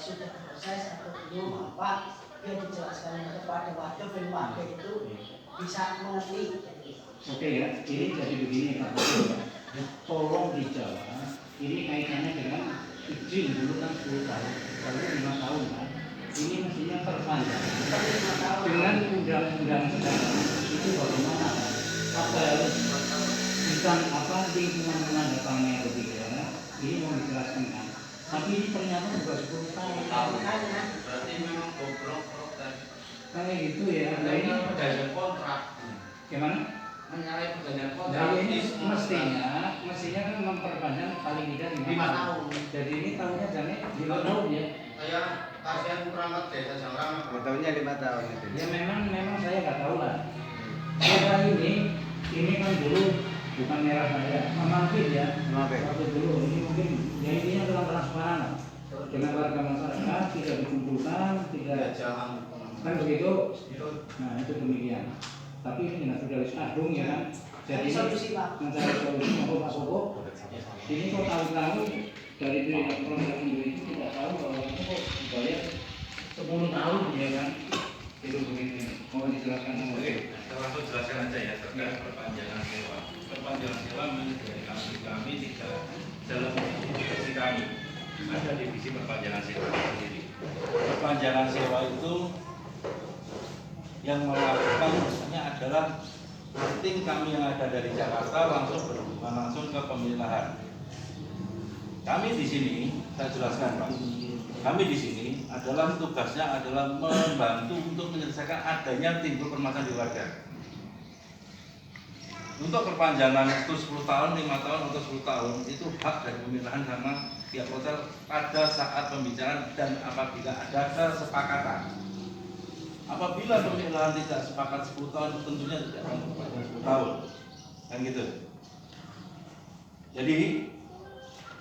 sudah proses atau belum apa dia dijelaskan kepada warga dan warga itu bisa mengerti. Oke ya, ini jadi begini Pak Kuku ya. Tolong dijawab. Ini kaitannya dengan izin dulu kan 10 tahun, lalu 5 tahun kan. Ini mestinya perpanjang. Dengan undang-undang sekarang itu bagaimana? Apa harus bukan apa lingkungan menandatangani atau tidak? Ini mau dijelaskan kan. Tapi ini ternyata juga 10 tahun. Berarti memang goblok kan. Kayak gitu ya. Nah ini perjanjian kontrak. gimana? Menyalahi perjanjian Nah, kontrak. ini mestinya kan memperpanjang paling tidak 5 tahun. Jadi ini tahunnya jangan 5 tahun ya. Saya kasihan keramat desa Jangrang. Tahunnya 5 tahun itu. Ya memang saya nggak tahu lah. Merah ini kan dulu bukan merah saya, memampir ya. Waktu dulu ini mungkin ya intinya dalam transparan dengan warga masyarakat tidak dikumpulkan, tidak jalan kan begitu. Nah itu demikian. Tapi ini sudah agung ya kan. Jadi mencari solusi mau Pak Koko. Ini kok tahu-tahu dari diri proses sendiri itu tidak tahu bahwa itu kok dibayar 10 tahun ya kan. Itu begitu. Mau dijelaskan sama Oke, saya langsung jelaskan aja ya terkait perpanjangan sewa. Perpanjangan sewa menurut dari kami tidak dalam divisi kami. Ada divisi perpanjangan sewa sendiri. Perpanjangan sewa itu yang melakukan misalnya adalah tim kami yang ada dari Jakarta langsung berhubungan langsung ke pemilik lahan. Kami di sini, saya jelaskan Pak. Kami di sini adalah tugasnya adalah membantu untuk menyelesaikan adanya timbul permasalahan di warga. Untuk perpanjangan itu 10 tahun, 5 tahun atau 10 tahun itu hak dari pemilik lahan sama pihak hotel pada saat pembicaraan dan apabila ada kesepakatan. Apabila pemilik lahan tidak sepakat 10 tahun tentunya tidak akan perpanjang 10 tahun. Kan gitu. Jadi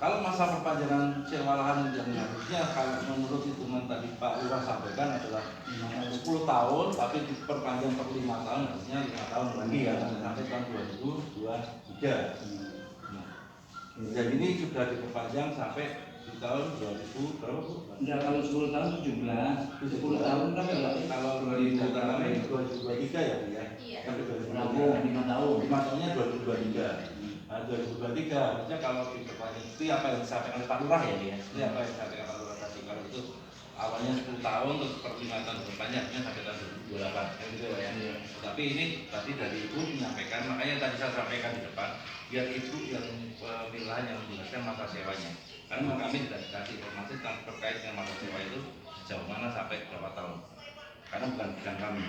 kalau masa perpanjangan sewa lahan yang harusnya kalau menurut hitungan tadi Pak Lurah sampaikan adalah 10 tahun tapi diperpanjang per 5 tahun harusnya 5 tahun lagi ya sampai tahun 2023. Nah, dan ini sudah diperpanjang sampai di tahun 2000 berapa Bu? Enggak, kalau 10 tahun 17, 10 tahun kan kalau 2023 ya Bu ya? Iya. Sampai 2023. 5 tahun. 5 tahunnya 2023. Nah, 2023 harusnya kalau diperpanjang itu apa yang disampaikan oleh Pak Lurah ya dia. Itu apa yang disampaikan Pak Lurah tadi kalau itu awalnya 10 tahun terus per 5 tahun berpanjangnya sampai tahun 2028 kan gitu ya. Tapi ini tadi dari Ibu menyampaikan makanya tadi saya sampaikan di depan biar Ibu yang pemilahan yang menjelaskan masa sewanya. Karena kami tidak dikasih informasi terkait dengan masa sewa itu sejauh mana sampai berapa tahun. Karena bukan bidang kami.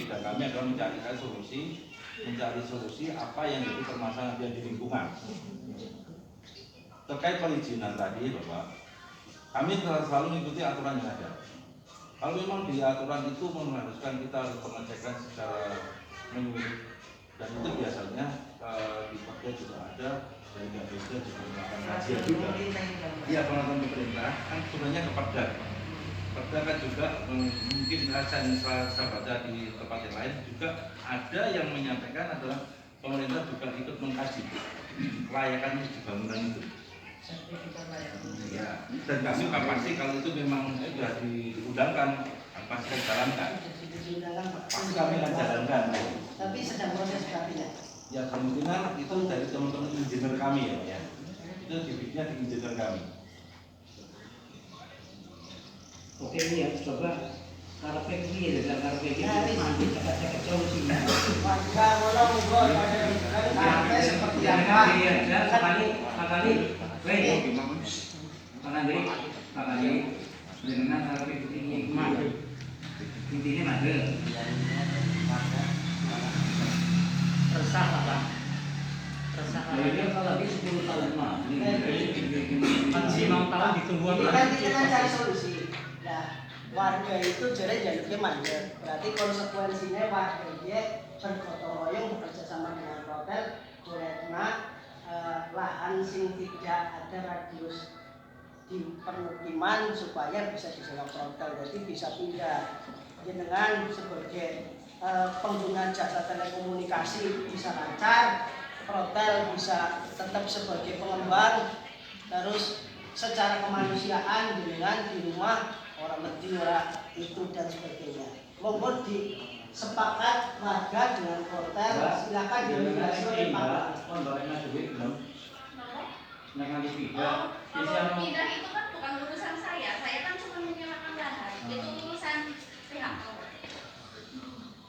Bidang kami adalah mencari solusi apa yang jadi permasalahan yang di lingkungan. Terkait perizinan tadi Bapak, kami selalu mengikuti aturan yang ada. Kalau memang di aturan itu mengharuskan kita harus pengecekan secara menyeluruh dan itu biasanya di Perda juga ada dan di Perda juga melakukan kajian juga. Iya, penonton pemerintah kan sebenarnya ke Perda. Perda kan juga mungkin saya baca di tempat yang lain juga ada yang menyampaikan adalah pemerintah juga ikut mengkaji kelayakan di bangunan itu. Ya, dan kami pasti kalau itu memang sudah diundangkan pasti kita jalankan. Pasti kami akan jalankan. Tapi sedang proses ya. Ya kemungkinan itu dari teman-teman insinyur kami ya. Itu dibikinnya di insinyur kami. Oke ini ya, coba karpet ini ya, karpet ini mandi cek solusinya. Warga walau gol pada seperti apa? Iya, sekali, dengan karpet ini mandi. Intinya mandi. Resah apa? Resah. Jadi apalagi 10 tahun mah. 5 tahun ditunggu Ini kan kita cari solusi. Nah, warga itu jadi jalurnya manjat. Berarti konsekuensinya warga dia bergotong royong bekerja sama dengan hotel karena lahan sing tidak ada radius di permukiman supaya bisa disewa hotel, jadi bisa pindah. Dengan sebagai pengguna jasa telekomunikasi bisa lancar, hotel bisa tetap sebagai pengembang, terus secara kemanusiaan dengan di rumah orang mati orang itu dan sebagainya. Monggo disepakat warga dengan hotel, silakan diregulasi oleh Pak. Kalau pindah itu kan bukan urusan saya kan cuma menyewakan lahan, itu urusan pihak.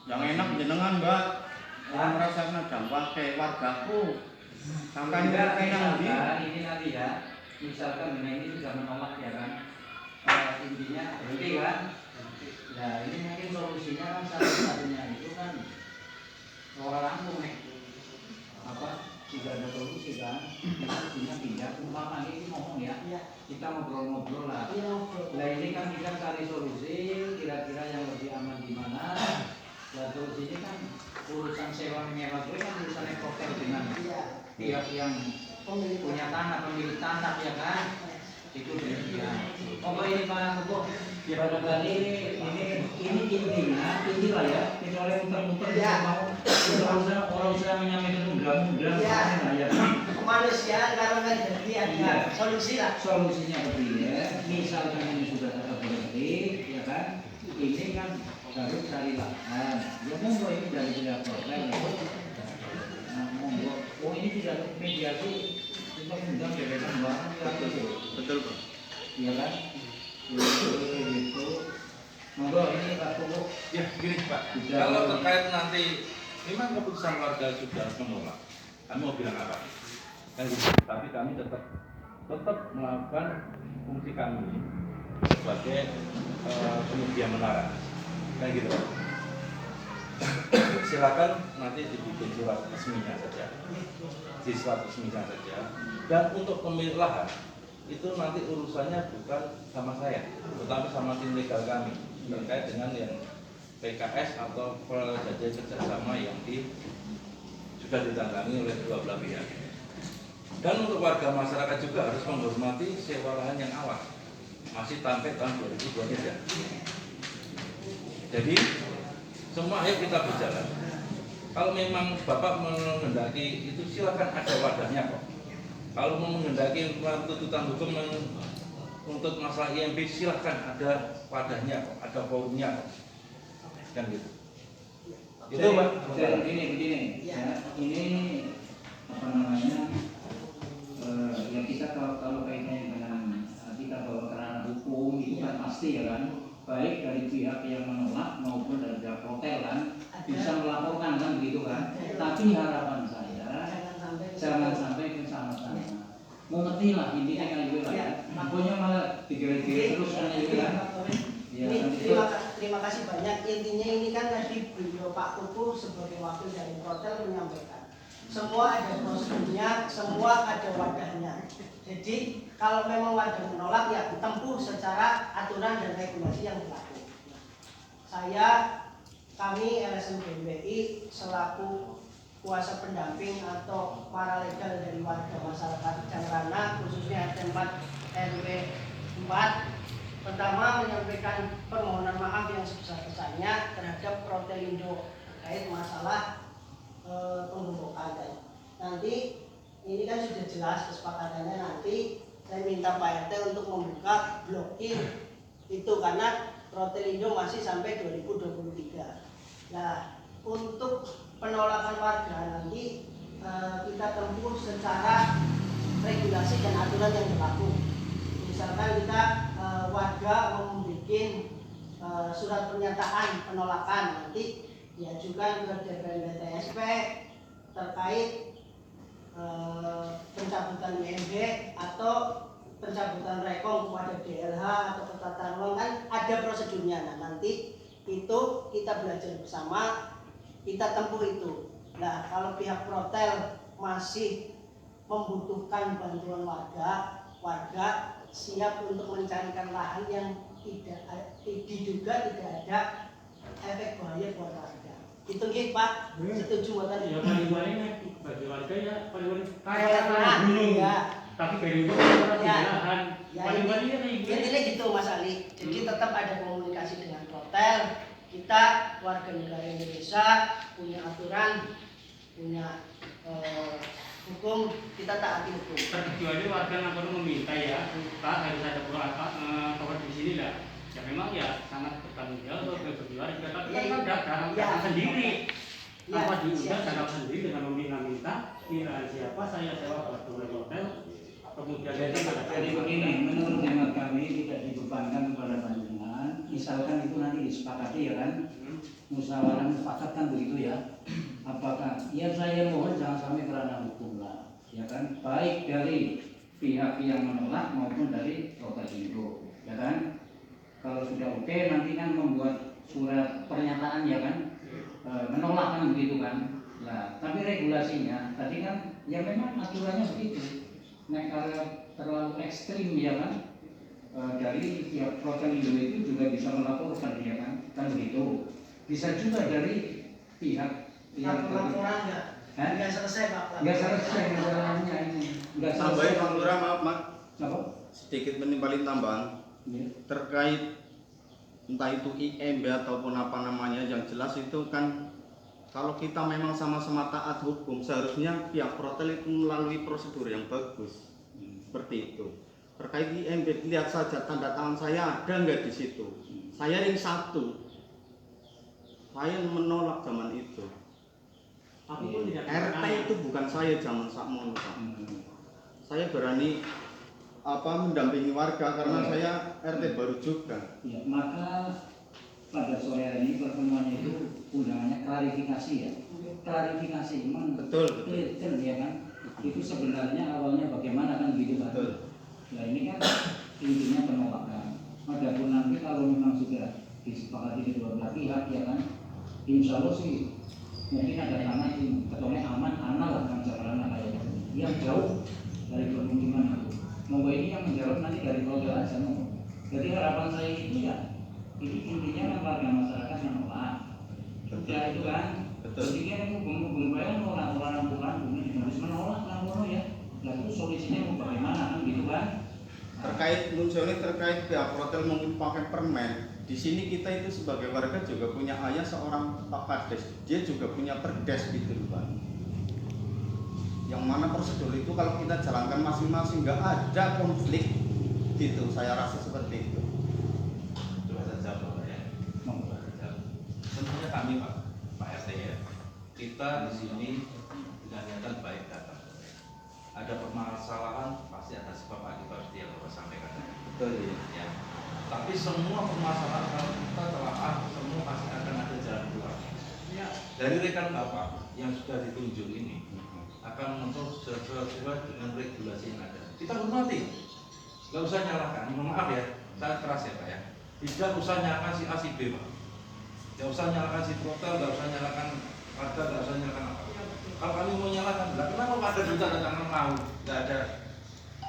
Yang enak jenengan Mbak, yang merasakan dampaknya wargaku. Sampai enak ini nanti ya, misalkan ini sudah menolak ya kan, intinya berhenti kan. Nah ini mungkin solusinya kan satu-satunya itu kan orang langsung nih, tidak ada solusi kan, intinya pindah. Umpama ini ngomong ya, kita ngobrol-ngobrol lah. Nah ini kan kita cari solusi, kira-kira yang lebih aman di mana. Ya terus ini kan urusan sewa menyewa itu kan urusan hotel dengan pihak yang punya tanah, pemilik tanah ya kan, itu demikian. Ini Pak Kuku, barangkali ini intilah ya, ini oleh muter-muter ya mau orang usaha menyampaikan mudah-mudahan ya. Kemanusiaan karena kan jadi ada solusi lah. Solusinya begini ya, misalkan ini sudah ada berhenti ya kan, ini kan harus cari lahan. Ya monggo ini dari pihak hotel. Nah monggo, ini tidak mediasi untuk undang bebekan barang ya betul Pak. Iya kan? Gitu. Monggo ini Pak Kuku. Ya gini Pak, kalau terkait nanti memang keputusan warga sudah menolak, kami mau bilang apa? Kan gitu. Tapi kami tetap melakukan fungsi kami sebagai penyedia menara. Kayak gitu. Silakan nanti dibikin surat resminya saja, dan untuk pemilik lahan itu nanti urusannya bukan sama saya, tetapi sama tim legal kami terkait dengan yang PKS atau perjanjian kerjasama yang sudah ditangani oleh dua belah pihak. Dan untuk warga masyarakat juga harus menghormati sewa lahan yang awal masih sampai tahun 2023. Jadi semua ayo kita berjalan. Kalau memang Bapak menghendaki itu silakan ada wadahnya kok. Kalau mau menghendaki tuntutan hukum untuk masalah IMB silakan ada wadahnya kok, ada forumnya kok. Kan gitu. Itu Pak. Begini ya, ini apa namanya? Ya kita kalau kaitannya dengan kita bawa ke ranah hukum itu kan pasti ya kan. Baik dari pihak yang menolak maupun dari pihak hotel kan bisa melaporkan kan begitu kan. Tapi harapan saya jangan sampai bersama-sama. Mengerti lah intinya kan gitu lah ya. Pokoknya malah digere-gere terus kan gitu kan. Ya, terima kasih banyak. Intinya ini kan tadi beliau Pak Kuku sebagai wakil dari hotel menyampaikan semua ada prosedurnya, semua ada wadahnya. Jadi kalau memang warga menolak ya ditempuh secara aturan dan regulasi yang berlaku. Kami LSM BMWI selaku kuasa pendamping atau paralegal dari warga masyarakat Jangrana khususnya RT 4 RW 4 pertama menyampaikan permohonan maaf yang sebesar-besarnya terhadap Protelindo terkait masalah pembukaan. Nanti ini kan sudah jelas kesepakatannya, nanti saya minta Pak RT untuk membuka blokir itu karena Protelindo masih sampai 2023. Nah untuk penolakan warga nanti kita tempuh secara regulasi dan aturan yang berlaku. Misalkan kita warga membuat surat pernyataan penolakan nanti diajukan ke DPRD TSP terkait pencabutan IMB atau pencabutan rekong kepada DLH atau ketata ruang kan ada prosedurnya. Nah nanti itu kita belajar bersama, kita tempuh itu. Nah kalau pihak Protel masih membutuhkan bantuan warga siap untuk mencarikan lahan yang diduga tidak ada efek bahaya buat warga. Itu nggih Pak, setuju mboten? Ya paling-paling bagi warga ya paling-paling Kayak kayak gunung. ya. Tapi dari itu orang Ya. lahan. Ya, Paling-paling ya kayak intinya gitu Mas Ali. Jadi tetap ada komunikasi dengan hotel. Kita warga negara Indonesia punya aturan, punya hukum, kita taati hukum. Terkecuali warga yang perlu meminta ya, Pak harus ada tower di sini lah. Ya memang ya sangat bertanggung jawab bagi warga. Tapi kan datang sendiri. Ya, Apa diundang siap. datang sendiri dengan meminta-minta, minta siapa saya sewa hotel. Kemudian Jadi begini, menurut hemat kami tidak dibebankan kepada panjenengan. Misalkan itu nanti disepakati ya kan, musyawarah mufakat kan begitu ya. Apakah? Ya saya mohon jangan sampai kerana hukum lah, ya kan. Baik dari pihak yang menolak maupun dari Protelindo, ya kan. Kalau sudah oke nanti kan membuat surat pernyataan ya kan, menolak kan begitu kan. Nah, tapi regulasinya tadi kan ya memang aturannya begitu. Nah kalau terlalu ekstrim ya kan, dari pihak Protelindo itu juga bisa melaporkan ya kan begitu. Bisa juga dari pihak yang laporan nggak selesai Pak. nggak selesai masalahnya ini. Nggak Tambahin selesai. Pak Lurah, maaf Mak. Apa? Sedikit menimpalin tambahan Ya. terkait entah itu IMB ataupun apa namanya, yang jelas itu kan kalau kita memang sama-sama taat hukum, seharusnya pihak Protel itu melalui prosedur yang bagus. Seperti itu. Terkait IMB, lihat saja tanda tangan saya ada nggak di situ. Saya yang satu, saya menolak zaman itu. apapun tidak RT itu bukan saya zaman sakmono Pak. Saya berani mendampingi warga karena saya RT baru juga. Ya, maka pada sore hari ini pertemuannya itu undangannya klarifikasi ya. Klarifikasi memang Betul. clear ya kan. Itu sebenarnya awalnya bagaimana kan gitu kan. Betul. Nah ini kan intinya penolakan. Adapun nanti kalau memang sudah disepakati kedua belah pihak ya kan, insya Allah sih mungkin ada tanah yang ketolnya aman, lah kan caranya kayak gitu. Yang jauh dari permukiman itu. Monggo ini yang menjawab nanti dari keluarga aja monggo. Jadi harapan saya itu ya, ini intinya kan warga masyarakat yang nolak. Ya itu kan. Jadi kan hukum bayang orang bukan harus menolak lah ya. Lalu solusinya mau bagaimana kan gitu kan? Terkait munculnya terkait pihak Protel mungkin pakai permen. Di sini kita itu sebagai warga juga punya ayah seorang Pak Kades. Dia juga punya perdes gitu Pak. Yang mana prosedur itu kalau kita jalankan masing-masing nggak ada konflik gitu. Saya rasa seperti itu. Coba saja Pak ya. Tentunya kami Pak RT ya. Kita di sini dengan niatan baik datang. Ada permasalahan pasti ada sebab akibat seperti yang Bapak sampaikan. Betul ya. Tapi semua permasalahan kalau kita telah semua pasti akan ada jalan keluar. Ya. Dari rekan Bapak yang sudah ditunjuk ini akan untuk sesuai dengan regulasi yang ada. Kita hormati, nggak usah nyalakan. Mohon maaf ya, saya keras ya Pak ya. Tidak usah nyalakan si A si B Pak. Nggak usah nyalakan si Protel, nggak usah nyalakan warga, nggak usah nyalakan apa. Kalau kami mau nyalakan, kenapa Pak ada duta datang mau? Nggak ada.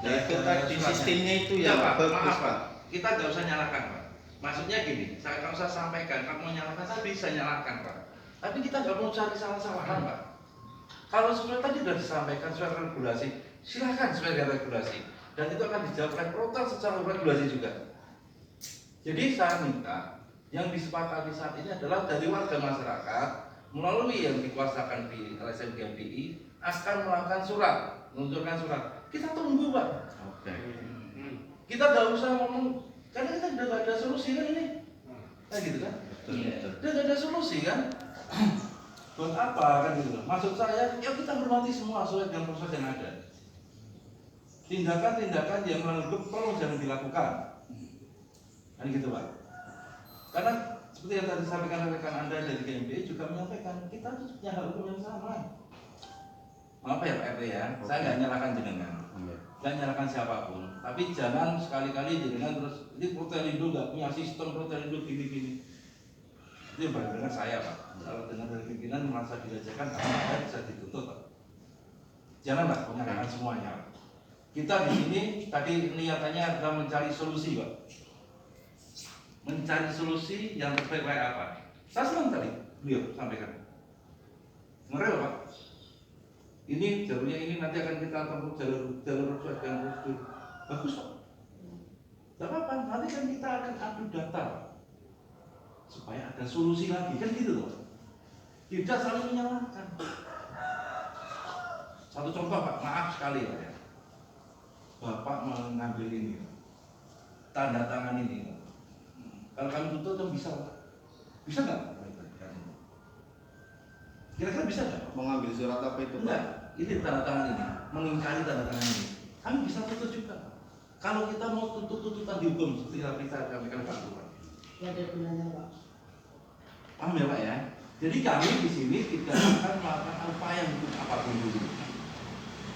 Ya itu tadi sistemnya itu ya Pak, bagus maaf, Pak. Kita nggak usah nyalakan Pak. Maksudnya gini, saya kalau saya sampaikan, kalau mau nyalakan saya bisa nyalakan Pak. Tapi kita nggak mau cari salah-salahan Pak. Kalau sesuai tadi sudah disampaikan sesuai regulasi, silakan sesuai dengan regulasi. Dan itu akan dijawabkan Protel secara regulasi juga. Jadi saya minta yang disepakati saat ini adalah dari warga masyarakat melalui yang dikuasakan di LSM GMPI akan melakukan surat, menunjukkan surat. Kita tunggu Pak. Oke. Kita nggak usah ngomong karena kita udah nggak ada solusi kan ini. Nah gitu kan? Udah nggak ada solusi kan? Buat apa kan gitu? Maksud saya, ya kita hormati semua sesuai dengan proses yang ada. Tindakan-tindakan yang melanggar tolong jangan dilakukan. Kan gitu Pak. Karena seperti yang tadi disampaikan rekan Anda dari GMPI juga menyampaikan kita harus punya hak hukum yang sama. Maaf ya Pak RT ya, saya nggak nyalakan jenengan, nggak nyalakan siapapun. Tapi jangan sekali-kali jenengan terus ini Protelindo nggak punya sistem Protelindo gini-gini. Itu baru dengar saya Pak. Kalau dengar dari pimpinan merasa dilecehkan, saya bisa dituntut Pak. Jangan Pak, menyalahkan semuanya Pak. Kita di sini tadi niatannya adalah mencari solusi, Pak. Mencari solusi yang terbaik kayak apa? Saya senang tadi beliau sampaikan. Benar Pak? Ini jalurnya ini nanti akan kita tempuh jalur sesuai dengan prosedur. Bagus Pak. Tidak apa-apa, nanti kan kita akan adu data Pak. Supaya ada solusi lagi, kan gitu loh. Tidak saling menyalahkan. Satu contoh Pak, maaf sekali Pak ya. Bapak mengambil ini, tanda tangan ini. Kalau kami tutup kan bisa Pak. Bisa nggak? Kira-kira bisa nggak? Mengambil surat apa itu? Enggak, ini tanda tangan ini, mengingkari tanda tangan ini. Kami bisa tutup juga. Kalau kita mau tutup-tutupan dihukum seperti yang kita sampaikan Pak Tuhan. Ya ada gunanya Pak. Paham ya Pak ya? Jadi kami di sini tidak akan melakukan upaya untuk apapun dulu.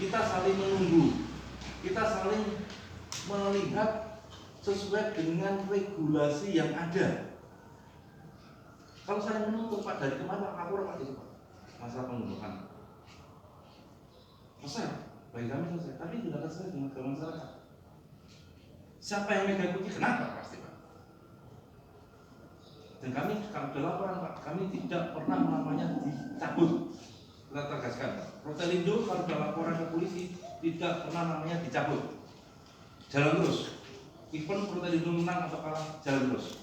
Kita saling menunggu, kita saling melihat sesuai dengan regulasi yang ada. Kalau saya menunggu Pak dari kemarin lapor Pak itu Pak, masalah pembunuhan. Selesai, bagi kami selesai, tapi tidak selesai dengan masyarakat. Siapa yang megang kunci? Kenapa pasti Pak? Dan kami kalau ada laporan Pak, kami tidak pernah namanya dicabut. Kita tegaskan, Protelindo kalau ada laporan ke polisi tidak pernah namanya dicabut. Jalan terus. Even Protelindo menang atau kalah, jalan terus.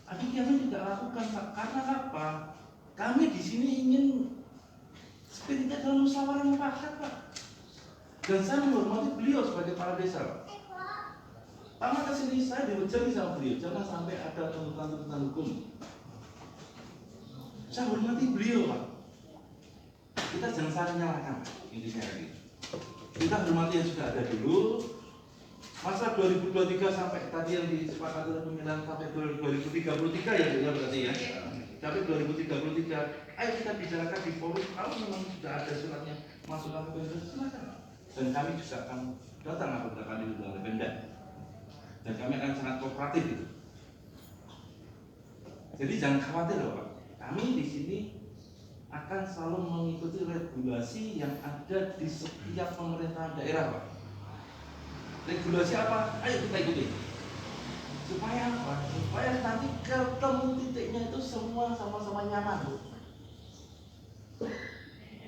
Tapi kami tidak lakukan Pak, karena apa? Kami di sini ingin spiritnya dalam musyawarah mufakat Pak. Dan saya menghormati beliau sebagai kepala desa Pak. Pertama kesini saya diujar sama beliau, jangan sampai ada tuntutan-tuntutan hukum. Saya hormati beliau Pak. Kita jangan saling nyalakan intinya lagi. Kita hormati yang sudah ada dulu. Masa 2023 sampai tadi yang disepakati oleh pimpinan sampai 2033 ya berarti ya. Sampai 2033, ayo kita bicarakan di forum. Kalau memang sudah ada suratnya masukan ke Pemda, silakan. Dan kami juga akan datang apabila kami sudah oleh Pemda. Dan kami akan sangat kooperatif itu. Jadi jangan khawatir loh Pak. Kami di sini akan selalu mengikuti regulasi yang ada di setiap pemerintahan daerah Pak. Regulasi apa? Ayo kita ikuti. Supaya apa? Supaya nanti ketemu titiknya itu semua sama-sama nyaman.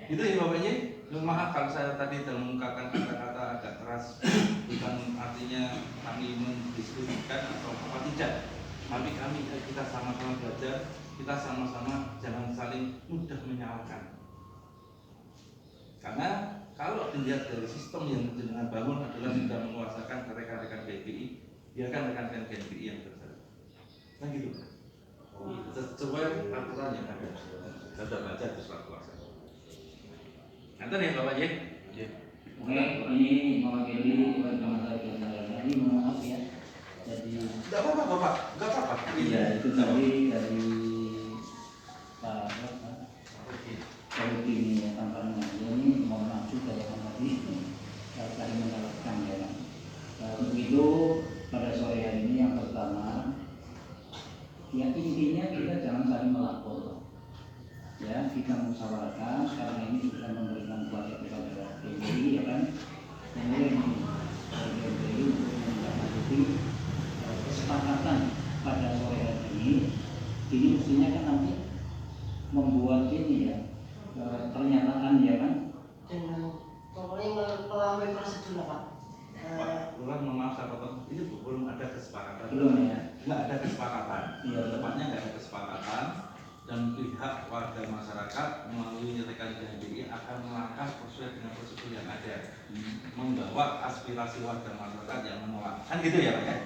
Itu ya Bapaknya. Maaf kalau saya tadi telah mengungkapkan kata-kata agak keras, bukan artinya kami mendiskusikan atau apa tidak. Tapi kita sama-sama belajar, kita sama-sama jangan saling mudah menyalahkan. Karena kalau dilihat dari sistem yang jenengan bangun adalah sudah menguasakan ke rekan-rekan GPI, biarkan rekan-rekan GPI yang berjalan. Nah gitu. Sesuai aturan yang ada. Saya sudah baca di surat kuasa. Nanti ya Bapak J. Oke, ini mewakili warga masyarakat Jakarta. Ini mohon maaf ya. Jadi tidak apa-apa Bapak, nggak apa-apa. Iya, itu tadi dari Pak ini ya tantangan ini mohon maaf juga ya tadi tadi mendapatkan ya. Untuk itu pada sore hari ini yang pertama, ya intinya kita jangan saling melapor. Ya, kita musyawarahkan karena ini kita memberikan kuasa kepada PBI ya kan, kemudian PBI untuk menindaklanjuti kesepakatan pada sore hari ini mestinya kan nanti membuat ini ya pernyataan ya kan, dengan pokoknya melalui prosedur Pak. Pak, mohon maaf saya potong. Ini belum ada kesepakatan. Belum ya? Nggak ada kesepakatan. Iya. Tepatnya nggak ada kesepakatan. Dan pihak warga masyarakat melalui rekan GPI akan melangkah sesuai dengan prosedur yang ada, membawa aspirasi warga masyarakat yang menolak. Kan gitu ya Pak ya?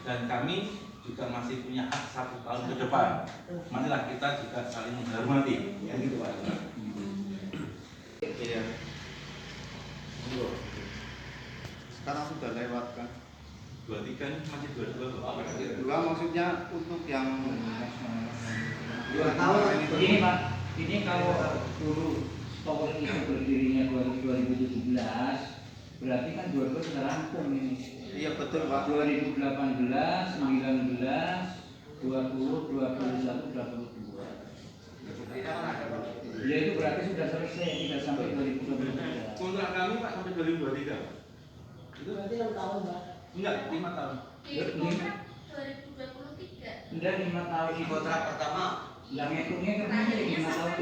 Dan kami juga masih punya hak 1 tahun ke depan. Marilah kita juga saling menghormati. Ya gitu Pak. Iya. Sekarang sudah lewat kan? 23 ini masih 22 Bapak. Dua maksudnya untuk yang 2 tahun. Begini Pak, ini kalau dulu Stokol itu berdirinya 2017, berarti kan 22 sudah rampung ini. Iya betul Pak. 2018, 19, 20, 21, 22. Ya itu berarti sudah selesai, tidak sampai 2023. Kontrak kami Pak sampai 2023. Itu Berarti 6 tahun, Pak. enggak 5 tahun. Kontrak 2023. Sudah 5 tahun itu. Kontrak pertama Yang ngitungnya kan 5 tahun.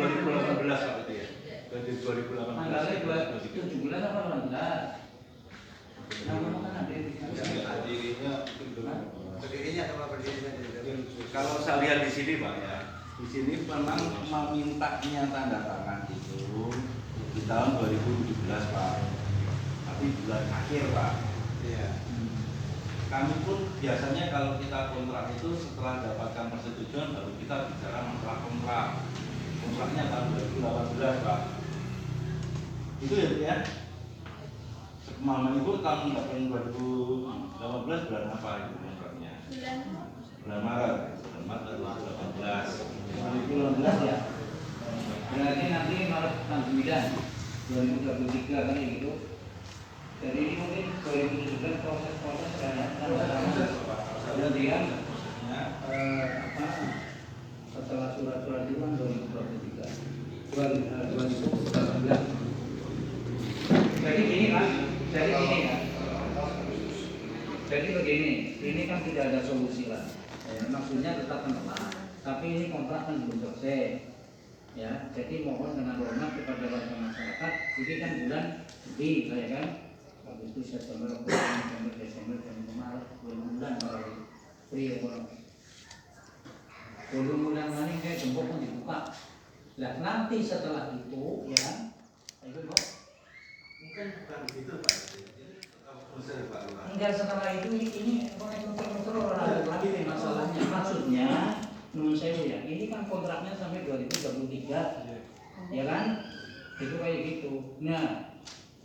2018 Pak itu ya. Dari 2018. Tanggalnya 7 bulan apa 18? Namun kan ada yang berdirinya atau berdirinya? Kalau saya lihat di sini Pak ya, di sini memang memintanya tanda tangan itu di tahun 2017 Pak, tapi bulan akhir Pak. Iya. Kami pun biasanya kalau kita kontrak itu setelah dapatkan persetujuan baru kita bicara masalah kontrak. Kontraknya tahun 2018 Pak. Itu ya. Mama Ibu tahun 2018 bulan apa itu kontraknya? Bulan Maret. Bulan Maret 2018 ya. Berarti nanti Maret 9 2023 kan gitu. Jadi ini mungkin 2017 proses-proses kemudian setelah surat-surat itu kan 2023 2019. Jadi gini kan, jadi begini, ini kan tidak ada solusi lah. Maksudnya tetap menolak, tapi ini kontrak kan belum selesai. Ya, jadi mohon dengan hormat kepada warga masyarakat, ini kan bulan lebih, ya kan? Agustus, September, Oktober, Desember, Maret, 2 bulan baru free ekonomi. 2 bulan lagi kayak gembok pun dibuka. Nah nanti setelah itu, ya, itu kok. Mungkin bukan begitu Pak. Enggak, setelah itu ini muter-muter orang lagi nih masalahnya. Maksudnya, menurut saya ya, ini kan kontraknya sampai 2023, ya kan? Itu kayak gitu. Nah,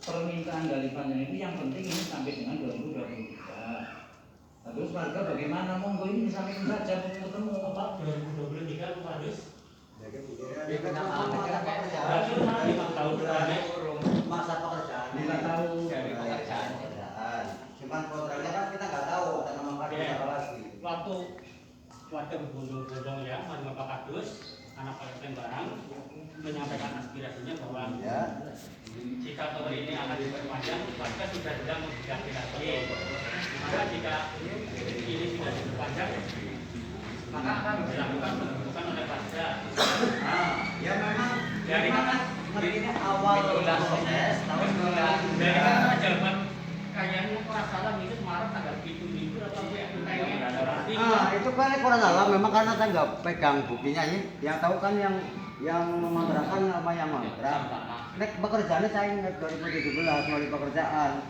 permintaan dari panjang itu yang penting ini sampai dengan 2023. Terus warga bagaimana? Monggo ini disampaikan saja ketemu apa 2023 Pak Haris. Masa pekerjaan 5 tahun. Cuman kontraknya kan kita nggak tahu ada nama apa lagi. Waktu warga berbondong-bondong ya, menerima Pak Kadus, anak Pak Barang menyampaikan aspirasinya bahwa jika tower ini akan diperpanjang, warga sudah tidak mengganti lagi. Maka jika ini tidak diperpanjang, maka akan dilakukan pembentukan oleh warga. Ya memang Dari mana? ini awal proses tahun 2000. Dari mana jawaban kayaknya kurang salah itu Maret tanggal 7 minggu atau itu kan kurang salah memang karena saya nggak pegang buktinya ini. Yang tahu kan yang memanggarakan apa yang manggarak. Nek pekerjaannya saya ingat 2017 melalui pekerjaan.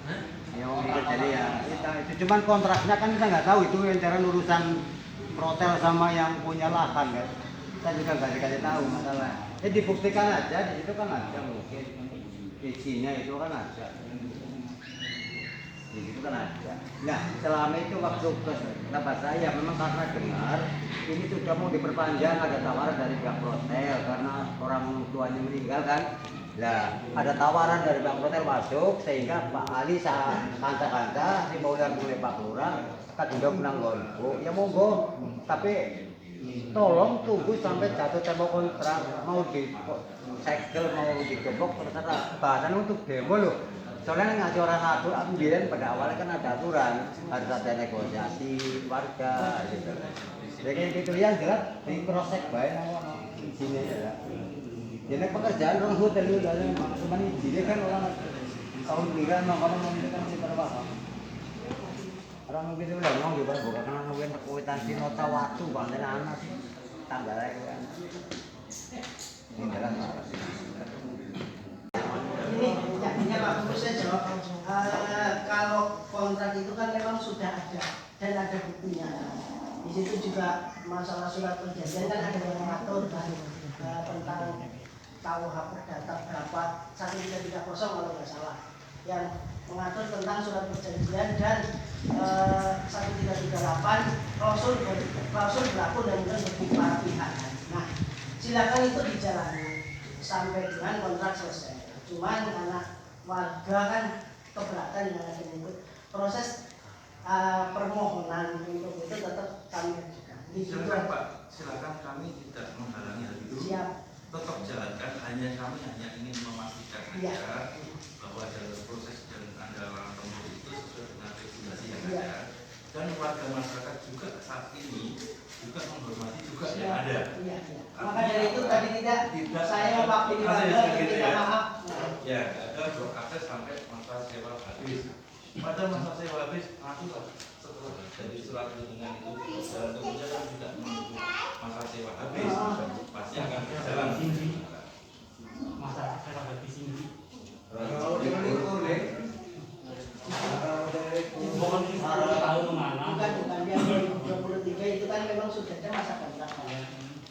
Yang jadi ya itu cuman kontraknya kan kita nggak tahu itu yang cara urusan protel sama yang punya lahan kan. Saya juga nggak dikasih tahu masalah. Dibuktikan aja di situ kan ada mungkin isinya itu kan ada. Di situ kan ada. Nah selama itu waktu pendapat saya memang karena dengar ini sudah mau diperpanjang ada tawaran dari pihak protel karena orang tuanya meninggal kan. Nah ada tawaran dari pihak protel masuk sehingga Pak Ali kanca-kanca dimulai oleh Pak Lurah kan sudah menang golpo ya monggo tapi tolong tunggu sampai jatuh tempo kontrak mau di segel mau digembok terserah bahasan untuk demo loh soalnya ngasih orang atur ambilan pada awalnya kan ada aturan harus ada negosiasi warga gitu jadi gitu yang jelas di proses baik di sini ya jadi pekerjaan orang hotel itu cuma ini kan orang tahun bilang mau kamu mau kan sih berapa orang mungkin udah ngomong juga bukan karena mungkin kekuatan nota waktu banten anak tanggalnya kan ini jelas Ini jadinya waktu saya jawab kalau kontrak itu kan memang sudah ada dan ada buktinya. Di situ juga masalah surat perjanjian kan ada yang mengatur kan tentang KUH Perdata berapa 1330 kalau nggak salah yang mengatur tentang surat perjanjian dan 1338 klausul berlaku dan bagi para pihak. Nah, silakan itu dijalani sampai dengan kontrak selesai. Cuman karena warga kan keberatan dengan itu proses permohonan untuk itu tetap kami ajukan. Silakan Pak, silakan, kami tidak menghalangi hal itu. Siap. Tetap jalankan, kami hanya ingin memastikan Iya. aja bahwa jalur proses dan andalan tempuh itu sesuai dengan regulasi yang Iya. ada. Dan warga masyarakat juga saat ini juga menghormati juga Siap. yang ada. Iya, iya. Maka dari itu tadi tidak saya mewakili warga gitu minta ya. maaf. Ya, ada blok akses sampai masa sewa habis. Pada masa sewa habis, lakukan setelah dari surat kunjungan itu dan kemudian kan tidak menunggu masa sewa habis, pasti akan berjalan. Masa sewa habis ini. Bukan 10 tahun mana? Bukan yang 2023 itu kan memang sudah ada masa kontrak.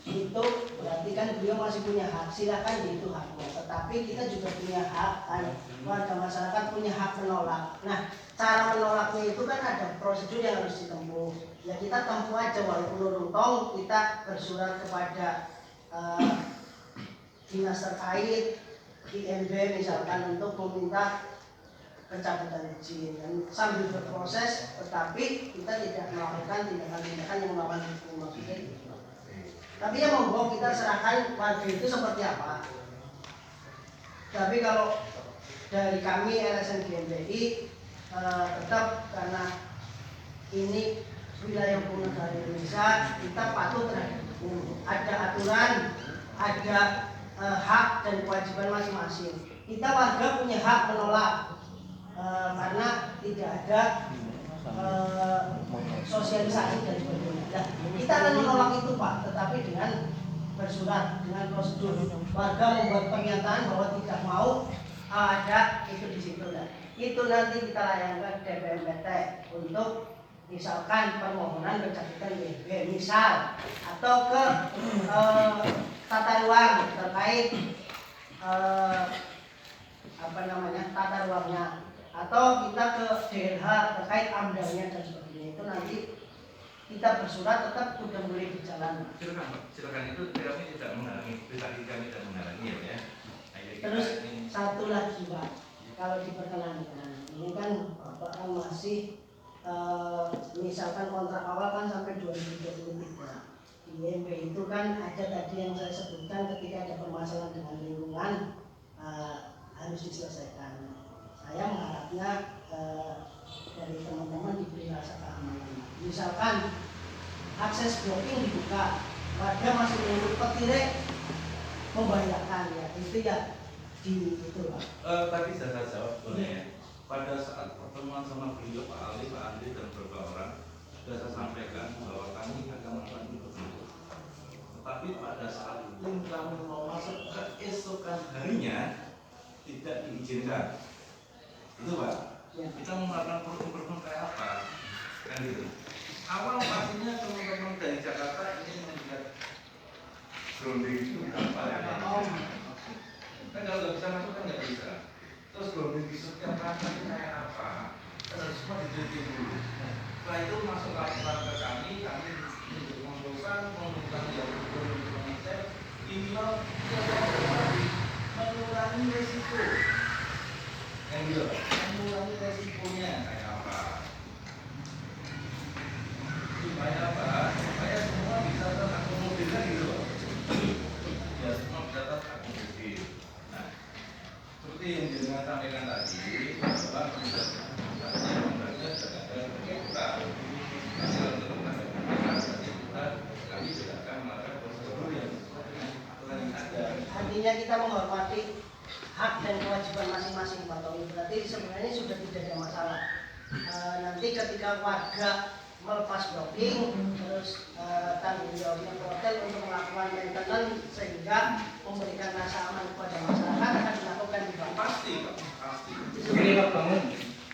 Itu berarti kan beliau masih punya hak, silakan itu haknya. Tetapi kita juga punya hak, kan warga masyarakat punya hak menolak. Nah, cara menolaknya itu kan ada prosedur yang harus ditempuh. Ya kita tempuh aja walaupun urung kita bersurat kepada dinas terkait, IMB misalkan untuk meminta pencabutan izin dan sambil berproses, tetapi kita tidak melakukan tindakan-tindakan yang melawan hukum itu. Tapi ya monggo kita serahkan warga itu seperti apa. Tapi kalau dari kami LSM GMBI tetap karena ini wilayah hukum negara Indonesia, kita patuh terhadap hukum. Ada aturan, ada hak dan kewajiban masing-masing. Kita warga punya hak menolak karena tidak ada sosialisasi dan sebagainya. Nah, kita akan menolak itu Pak, tetapi dengan bersurat, dengan prosedur. Warga membuat pernyataan bahwa tidak mau ada itu di situ. Nah, itu nanti kita layangkan ke BMPT untuk misalkan permohonan pencabutan BB misal atau ke tata ruang terkait tata ruangnya, atau kita ke DLH terkait amdalnya dan sebagainya. Itu nanti kita bersurat tetap sudah boleh berjalan. Silakan itu kami tidak menghalangi, kami tidak menghalangi ya. Terus satu lagi Pak, kalau diperkenankan, ini kan Bapak kan masih misalkan kontrak awal kan sampai 2023. Di IMB itu kan ada tadi yang saya sebutkan ketika ada permasalahan dengan lingkungan harus diselesaikan. Saya mengharapnya dari teman-teman diberi rasa keamanan. Misalkan akses blocking dibuka, warga masih menunggu petirek membayarkan ya, itu ya di itu Pak. Tadi saya jawab boleh ya. Pada saat pertemuan sama beliau Pak Andi dan beberapa orang sudah saya sampaikan bahwa kami akan melakukan itu. Tetapi pada saat tim kami mau masuk keesokan harinya tidak diizinkan. Itu Pak. Ya. Kita mau melakukan program kayak apa? Kan gitu. Awal pastinya teman-teman dari Jakarta ini melihat grounding itu apa ya? Kan kalau nggak bisa masuk kan nggak bisa. Terus grounding di setiap rangka itu kayak apa? Kan harus semua diteliti dulu. Setelah itu masuk laporan ke kami mengumpulkan yang berkonsep minimal mengurangi resiko. Yang gitu, mengurangi resikonya kayak apa? Supaya apa? Supaya semua bisa terakomodir gitu. Ya semua bisa terakomodir. Nah, seperti yang jenengan sampaikan tadi, bahwa misalnya membaca sudah ada berita, hasil untuk kami juga akan melakukan prosedur yang sesuai dengan aturan yang ada. Artinya kita menghormati hak dan kewajiban masing-masing Pak Tommy. Berarti sebenarnya sudah tidak ada masalah. Nanti ketika warga melepas blocking, terus tanggung jawabnya hotel untuk melakukan maintenance sehingga memberikan rasa aman kepada masyarakat akan dilakukan di Pak. Pasti Pak, pasti. Ini Pak Bangun,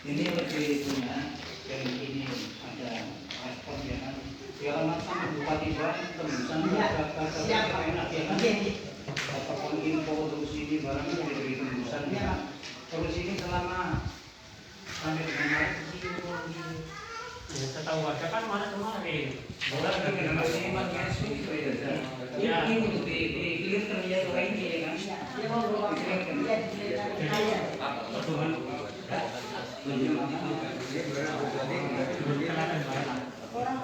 ini lebih punya dari ini ada respon ya kan. Segala macam bupati Bang tembusan Siapa? enak ya kan. Apapun info terus ini barang itu diberi tembusan ya. Terus ini selama sampai dengan Maret Ya, setahu warga kan mana kemarin. bahwa dengan ini makin sulit ya. Ini untuk di filter ya lain ya kan. Ya mau bawa Tuhan. orang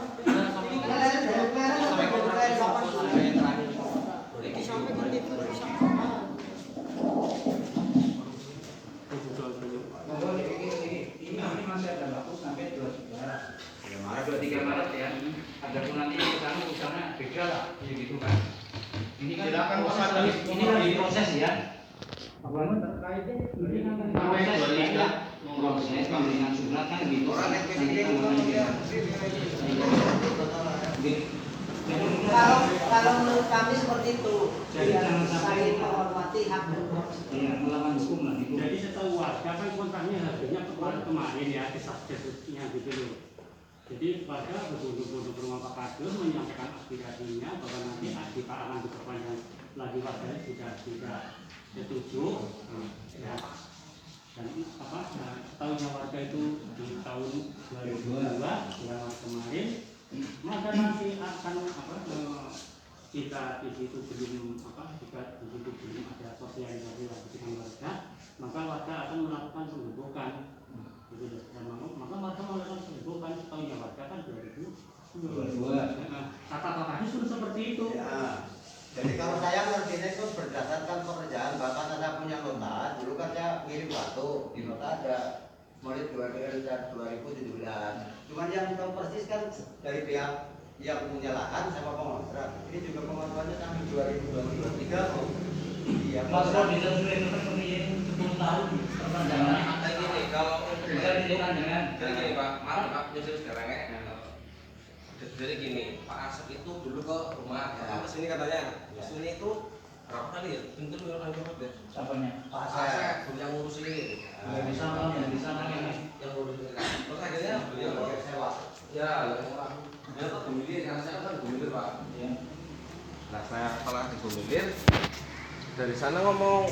ada pun nanti urusannya beda lah, ya gitu kan. Ini kan Silakan, proses Pak. lagi, ini lagi proses ya. Proses ya, proses pemberian surat kan gitu. Kalau menurut kami seperti itu. Jadi jangan sampai saling menghormati hak dan hak. Iya, melawan hukum lah gitu. Jadi setahu warga kan kontraknya harganya kemarin ya di Satgasnya gitu loh. Jadi warga betul-betul ke rumah Pak Kadus menyampaikan aspirasinya bahwa nanti jika akan diperpanjang lagi warga tidak setuju. Ya. Dan tahunnya warga itu di tahun 2002 yang kemarin, maka nanti akan kita di situ belum jika di situ belum ada sosialisasi lagi dengan warga, maka warga akan melakukan penggebukan. Maka warga melakukan penggebukan tahunnya warga kan 2002. Kata-katanya sudah seperti itu. Ya. Jadi kalau saya ngertinya itu berdasarkan pekerjaan, bahkan saya punya nota, dulu kan saya ngirim batu, di nota ada mulai 2017. Cuman yang tahu persis kan dari pihak yang punya lahan sama pengontrak. Ini juga pengontraknya sampai 2023. Iya. Masalah bisa sudah itu kan pemilihan 10 tahun perpanjangan. Kayak gini, kalau untuk Bukan dengan jadi gini Pak, maaf Pak, nyusul sekarang ya. Jadi gini, Pak Asep itu dulu ke rumah, datang ke sini katanya. Sini itu berapa kali ya? Bentar orang jawab ya. Siapanya? Pak Asep yang ngurusin. Nggak bisa ini. Yang ngurusin. Terus akhirnya beliau sewa. Ya, dia tuh gumilir, karena saya kan gumilir Pak. Nah saya setelah digumilir, dari sana ngomong,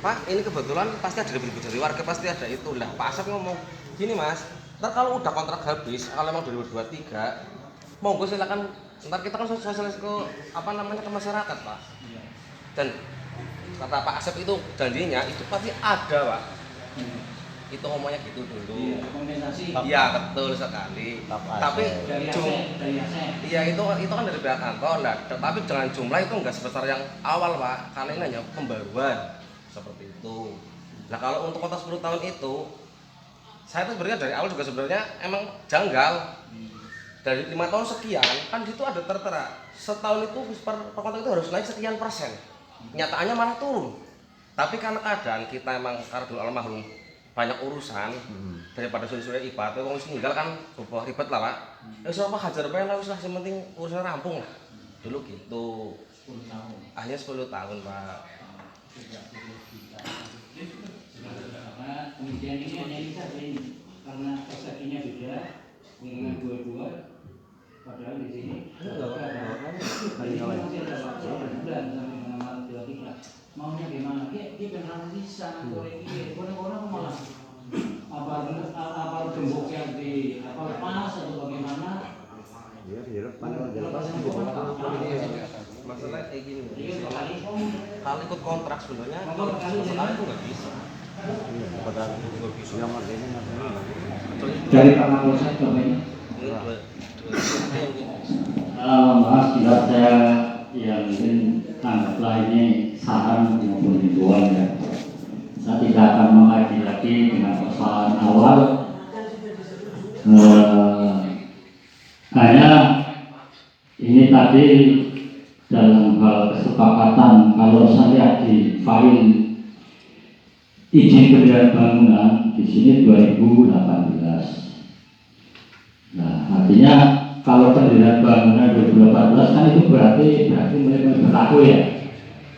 Pak ini kebetulan pasti ada ribut dari warga, pasti ada itu. Lah Pak Asep ngomong, gini Mas, ntar kalau udah kontrak habis, kalau memang 2023, monggo silakan, ntar kita kan sosialisasi ke ke masyarakat Pak. Dan kata Pak Asep itu janjinya itu pasti ada Pak. Itu ngomongnya gitu dulu. Kompensasi. Iya betul sekali. Tapi iya itu kan dari pihak kantor lah. Tapi dengan jumlah itu enggak sebesar yang awal Pak. Karena ini hanya pembaruan seperti itu. Nah kalau untuk kota 10 tahun itu, saya tuh sebenarnya dari awal juga sebenarnya emang janggal. Dari 5 tahun sekian kan itu ada tertera setahun itu per kontrak itu harus naik sekian persen. Nyataannya malah turun. Tapi karena keadaan kita emang karena dulu almarhum banyak urusan daripada sore-sore IPA itu wong meninggal kan ribet lah Pak. Ya wis apa hajar bae lah wis lah, penting urusan rampung lah. Dulu gitu. 10 tahun. Akhirnya 10 tahun Pak. Kemudian ini hanya bisa ini karena persepsinya beda dengan dua-dua. Padahal di sini masih ada waktu bulan sampai dengan Maret 23. Maunya gimana? Dia benar bisa orang-orang malah apa gembok yang di apa lepas atau bagaimana? Masalah kayak gini. Kalau ikut kontrak sebenarnya sekali itu nggak bisa. Dari Pak Kapolsek contohnya. Maaf jika saya yang mungkin anggaplah ini saran maupun himbauan ya. Saya tidak akan mengaji lagi dengan persoalan awal. Hanya ini tadi dalam hal kesepakatan kalau saya di file izin pendirian bangunan di sini 2018. Nah, artinya kalau pendirian bangunan 2018 kan itu berarti mulai berlaku ya.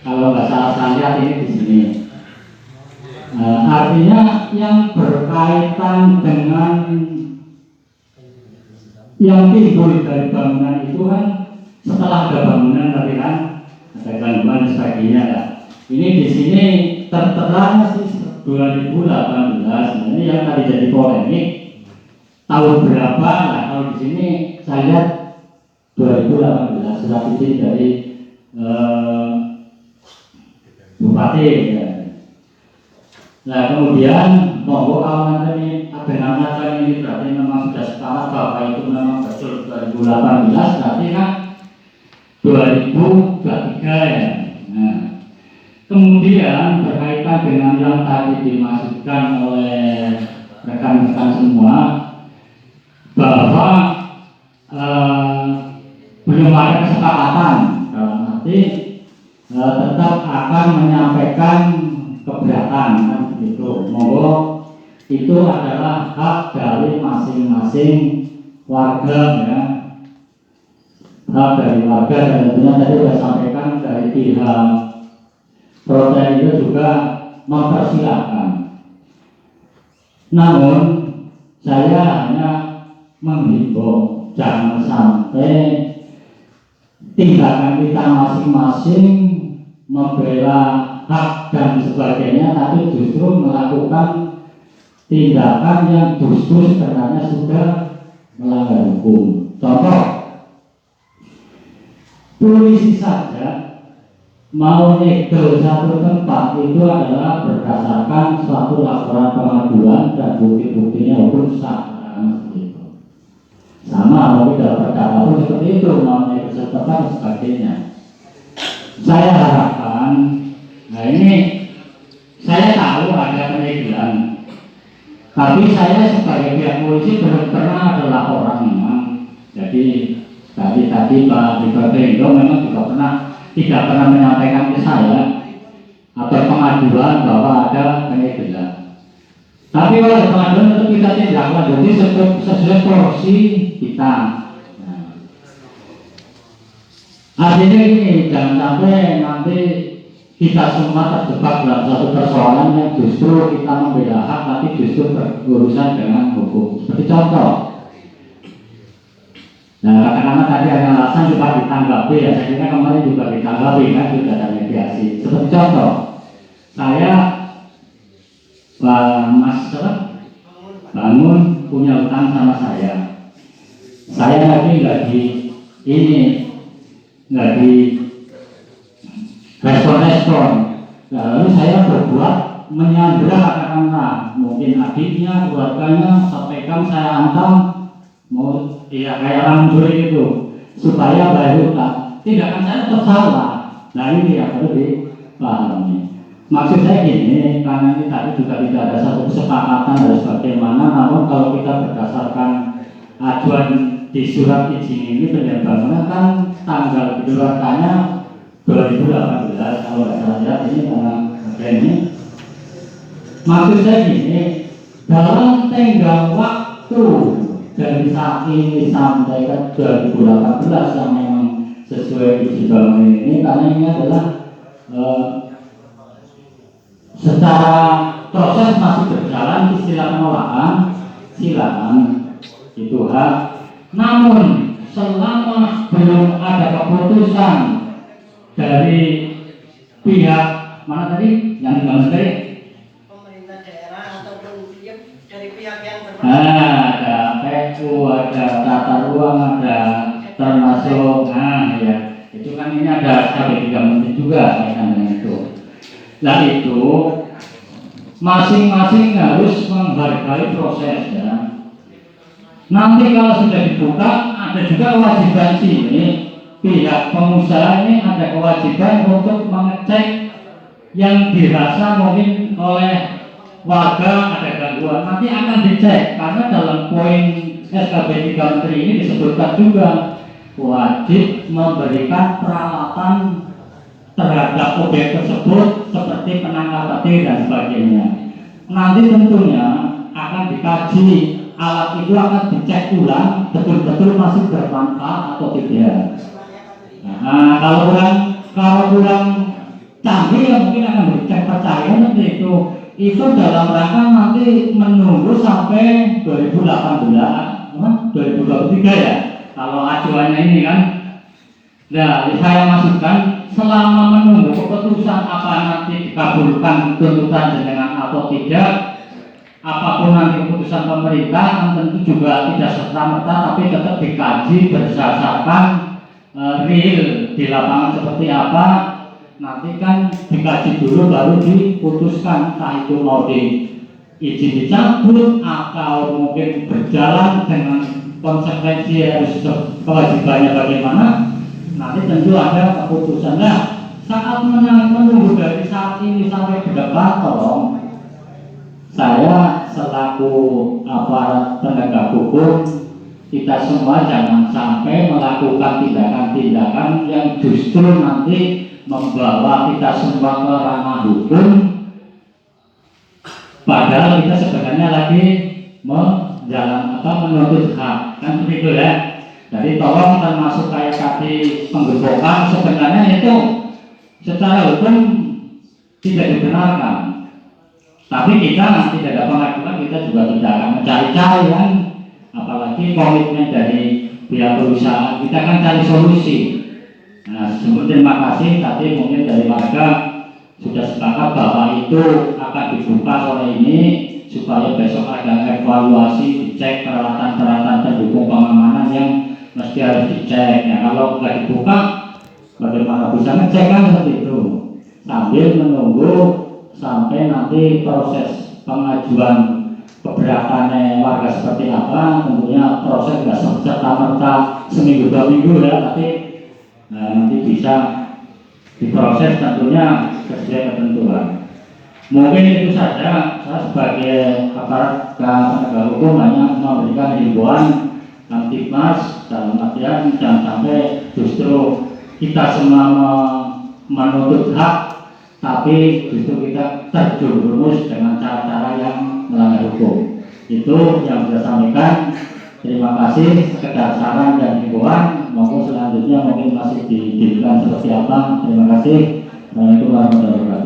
Kalau nggak salah saya lihat ini di sini. Artinya yang berkaitan dengan yang timbul dari bangunan itu kan setelah ada bangunan tadi kan ada gangguan dan sebagainya lah. Ini di sini tertera sih 2018. Ini yang tadi jadi polemik tahun berapa? Nah kalau di sini saya lihat 2018 surat izin dari Bupati ya. Nah kemudian monggo kalau nanti ada nama ini berarti memang sudah sepakat bahwa itu memang betul 2018 berarti kan 2023 ya. Nah kemudian berkaitan dengan yang tadi dimasukkan oleh rekan-rekan semua bahwa belum ada kesepakatan, dalam arti tetap akan menyampaikan keberatan kan begitu. Monggo itu adalah hak dari masing-masing warga ya, hak dari warga, dan tentunya tadi sudah sampaikan dari pihak Protel itu juga mempersilahkan. Namun saya hanya menghimbau jangan sampai tindakan kita masing-masing membela hak dan sebagainya, tapi justru melakukan tindakan yang justru sebenarnya sudah melanggar hukum. Contoh, polisi saja mau nyegel satu tempat itu adalah berdasarkan suatu laporan pengaduan dan bukti-buktinya rusak. Sama mungkin dalam perkara pun seperti itu, mau nyegel satu tempat dan sebagainya. Saya harapkan, nah ini saya tahu ada penyegelan, tapi saya sebagai pihak polisi belum pernah ada laporan memang. Jadi tadi Pak Diperindo memang juga tidak pernah menyampaikan ke saya atau pengaduan bahwa ada penyegelan. Tapi kalau pengaduan tetap kita tindak lanjuti sesuai porsi kita. Nah, artinya ini jangan sampai nanti kita semua terjebak dalam satu persoalan yang justru kita membela hak tapi justru berurusan dengan hukum. Seperti contoh, nah kadang-kadang tadi ada alasan juga ditanggapi ya, saya kira kemarin juga ditanggapi kan, sudah ada mediasi. Seperti contoh, saya Mas Bangun punya utang sama saya lagi nggak di respon. Lalu saya berbuat menyandera karena mungkin adiknya, keluarganya, sampaikan saya antam mau kayak orang mencuri itu supaya bayar hutang. Tindakan saya tetap salah. Nah ini yang perlu dipahami. Maksud saya gini, karena ini tadi juga tidak ada satu kesepakatan harus bagaimana, namun kalau kita berdasarkan ajuan di surat izin ini penerbangan kan tanggal keluarkannya 2018 kalau nggak salah lihat ini tanggal ini. Maksud saya gini, dalam tenggang waktu dari saat ini sampai ke 2018 yang memang sesuai izin bangunan ini, karena ini adalah secara proses masih berjalan, istilah penolakan silakan itu hak. Namun selama belum ada keputusan dari pihak mana tadi yang dibangun tadi, pemerintah daerah ataupun dari pihak yang berwenang, ada PU, ada tata ruang, ada termasuk ya itu kan ini ada SKB 3 Menteri juga kaitan dengan itu. Nah itu masing-masing harus menghargai prosesnya. Nanti kalau sudah dibuka ada juga kewajiban sini, pihak pengusaha ini ada kewajiban untuk mengecek yang dirasa mungkin oleh warga ada gangguan, nanti akan dicek karena dalam poin SKB 3 Menteri ini disebutkan juga wajib memberikan peralatan terhadap objek tersebut seperti penangkap petir dan sebagainya. Nanti tentunya akan dikaji, alat itu akan dicek ulang betul-betul masih bermanfaat atau tidak. Nah, kalau kurang canggih ya mungkin akan dicek percaya seperti itu. Itu dalam rangka nanti menunggu sampai 2023 ya. Kalau acuannya ini kan. Nah, saya masukkan selama menunggu keputusan apa nanti dikabulkan tuntutan jenengan atau tidak, apapun nanti keputusan pemerintah kan tentu juga tidak serta-merta tapi tetap dikaji berdasarkan real di lapangan seperti apa. Nanti kan dikaji dulu baru diputuskan entah itu mau izin dicabut atau mungkin berjalan dengan konsekuensi harus kewajibannya bagaimana. Nanti tentu ada keputusan. Nah, saat menunggu dari saat ini sampai ke depan, tolong saya selaku aparat penegak hukum, kita semua jangan sampai melakukan tindakan yang justru nanti membawa kita semua ke ranah hukum, padahal kita sebenarnya lagi menuntut hak, kan begitu ya. Jadi tolong termasuk kayak tadi penggerbekan sebenarnya itu secara hukum tidak dibenarkan. Tapi kita tidak ada pengaduan, kita juga tidak akan mencari-cari kan, apalagi komitmen dari pihak perusahaan, kita akan cari solusi. Nah, terima kasih tadi mungkin dari warga sudah sepakat bahwa itu akan dibuka sore ini supaya besok ada evaluasi, dicek peralatan-peralatan pendukung pengamanan yang mesti harus dicek. Ya, kalau nggak dibuka, bagaimana bisa ngecek kan seperti itu. Sambil menunggu sampai nanti proses pengajuan keberatannya warga seperti apa, tentunya proses nggak serta-merta seminggu 2 minggu ya, tapi nanti bisa diproses tentunya sesuai ketentuan. Mungkin itu saja, saya sebagai aparat penegak hukum hanya memberikan himbauan Kamtibmas dalam artian jangan sampai justru kita semua menuntut hak, tapi justru kita terjerumus dengan cara-cara yang melanggar hukum. Itu yang saya sampaikan. Terima kasih sekedar saran dan himbauan. Monggo selanjutnya mungkin masih diberikan seperti apa. Terima kasih. Assalamualaikum warahmatullahi wabarakatuh.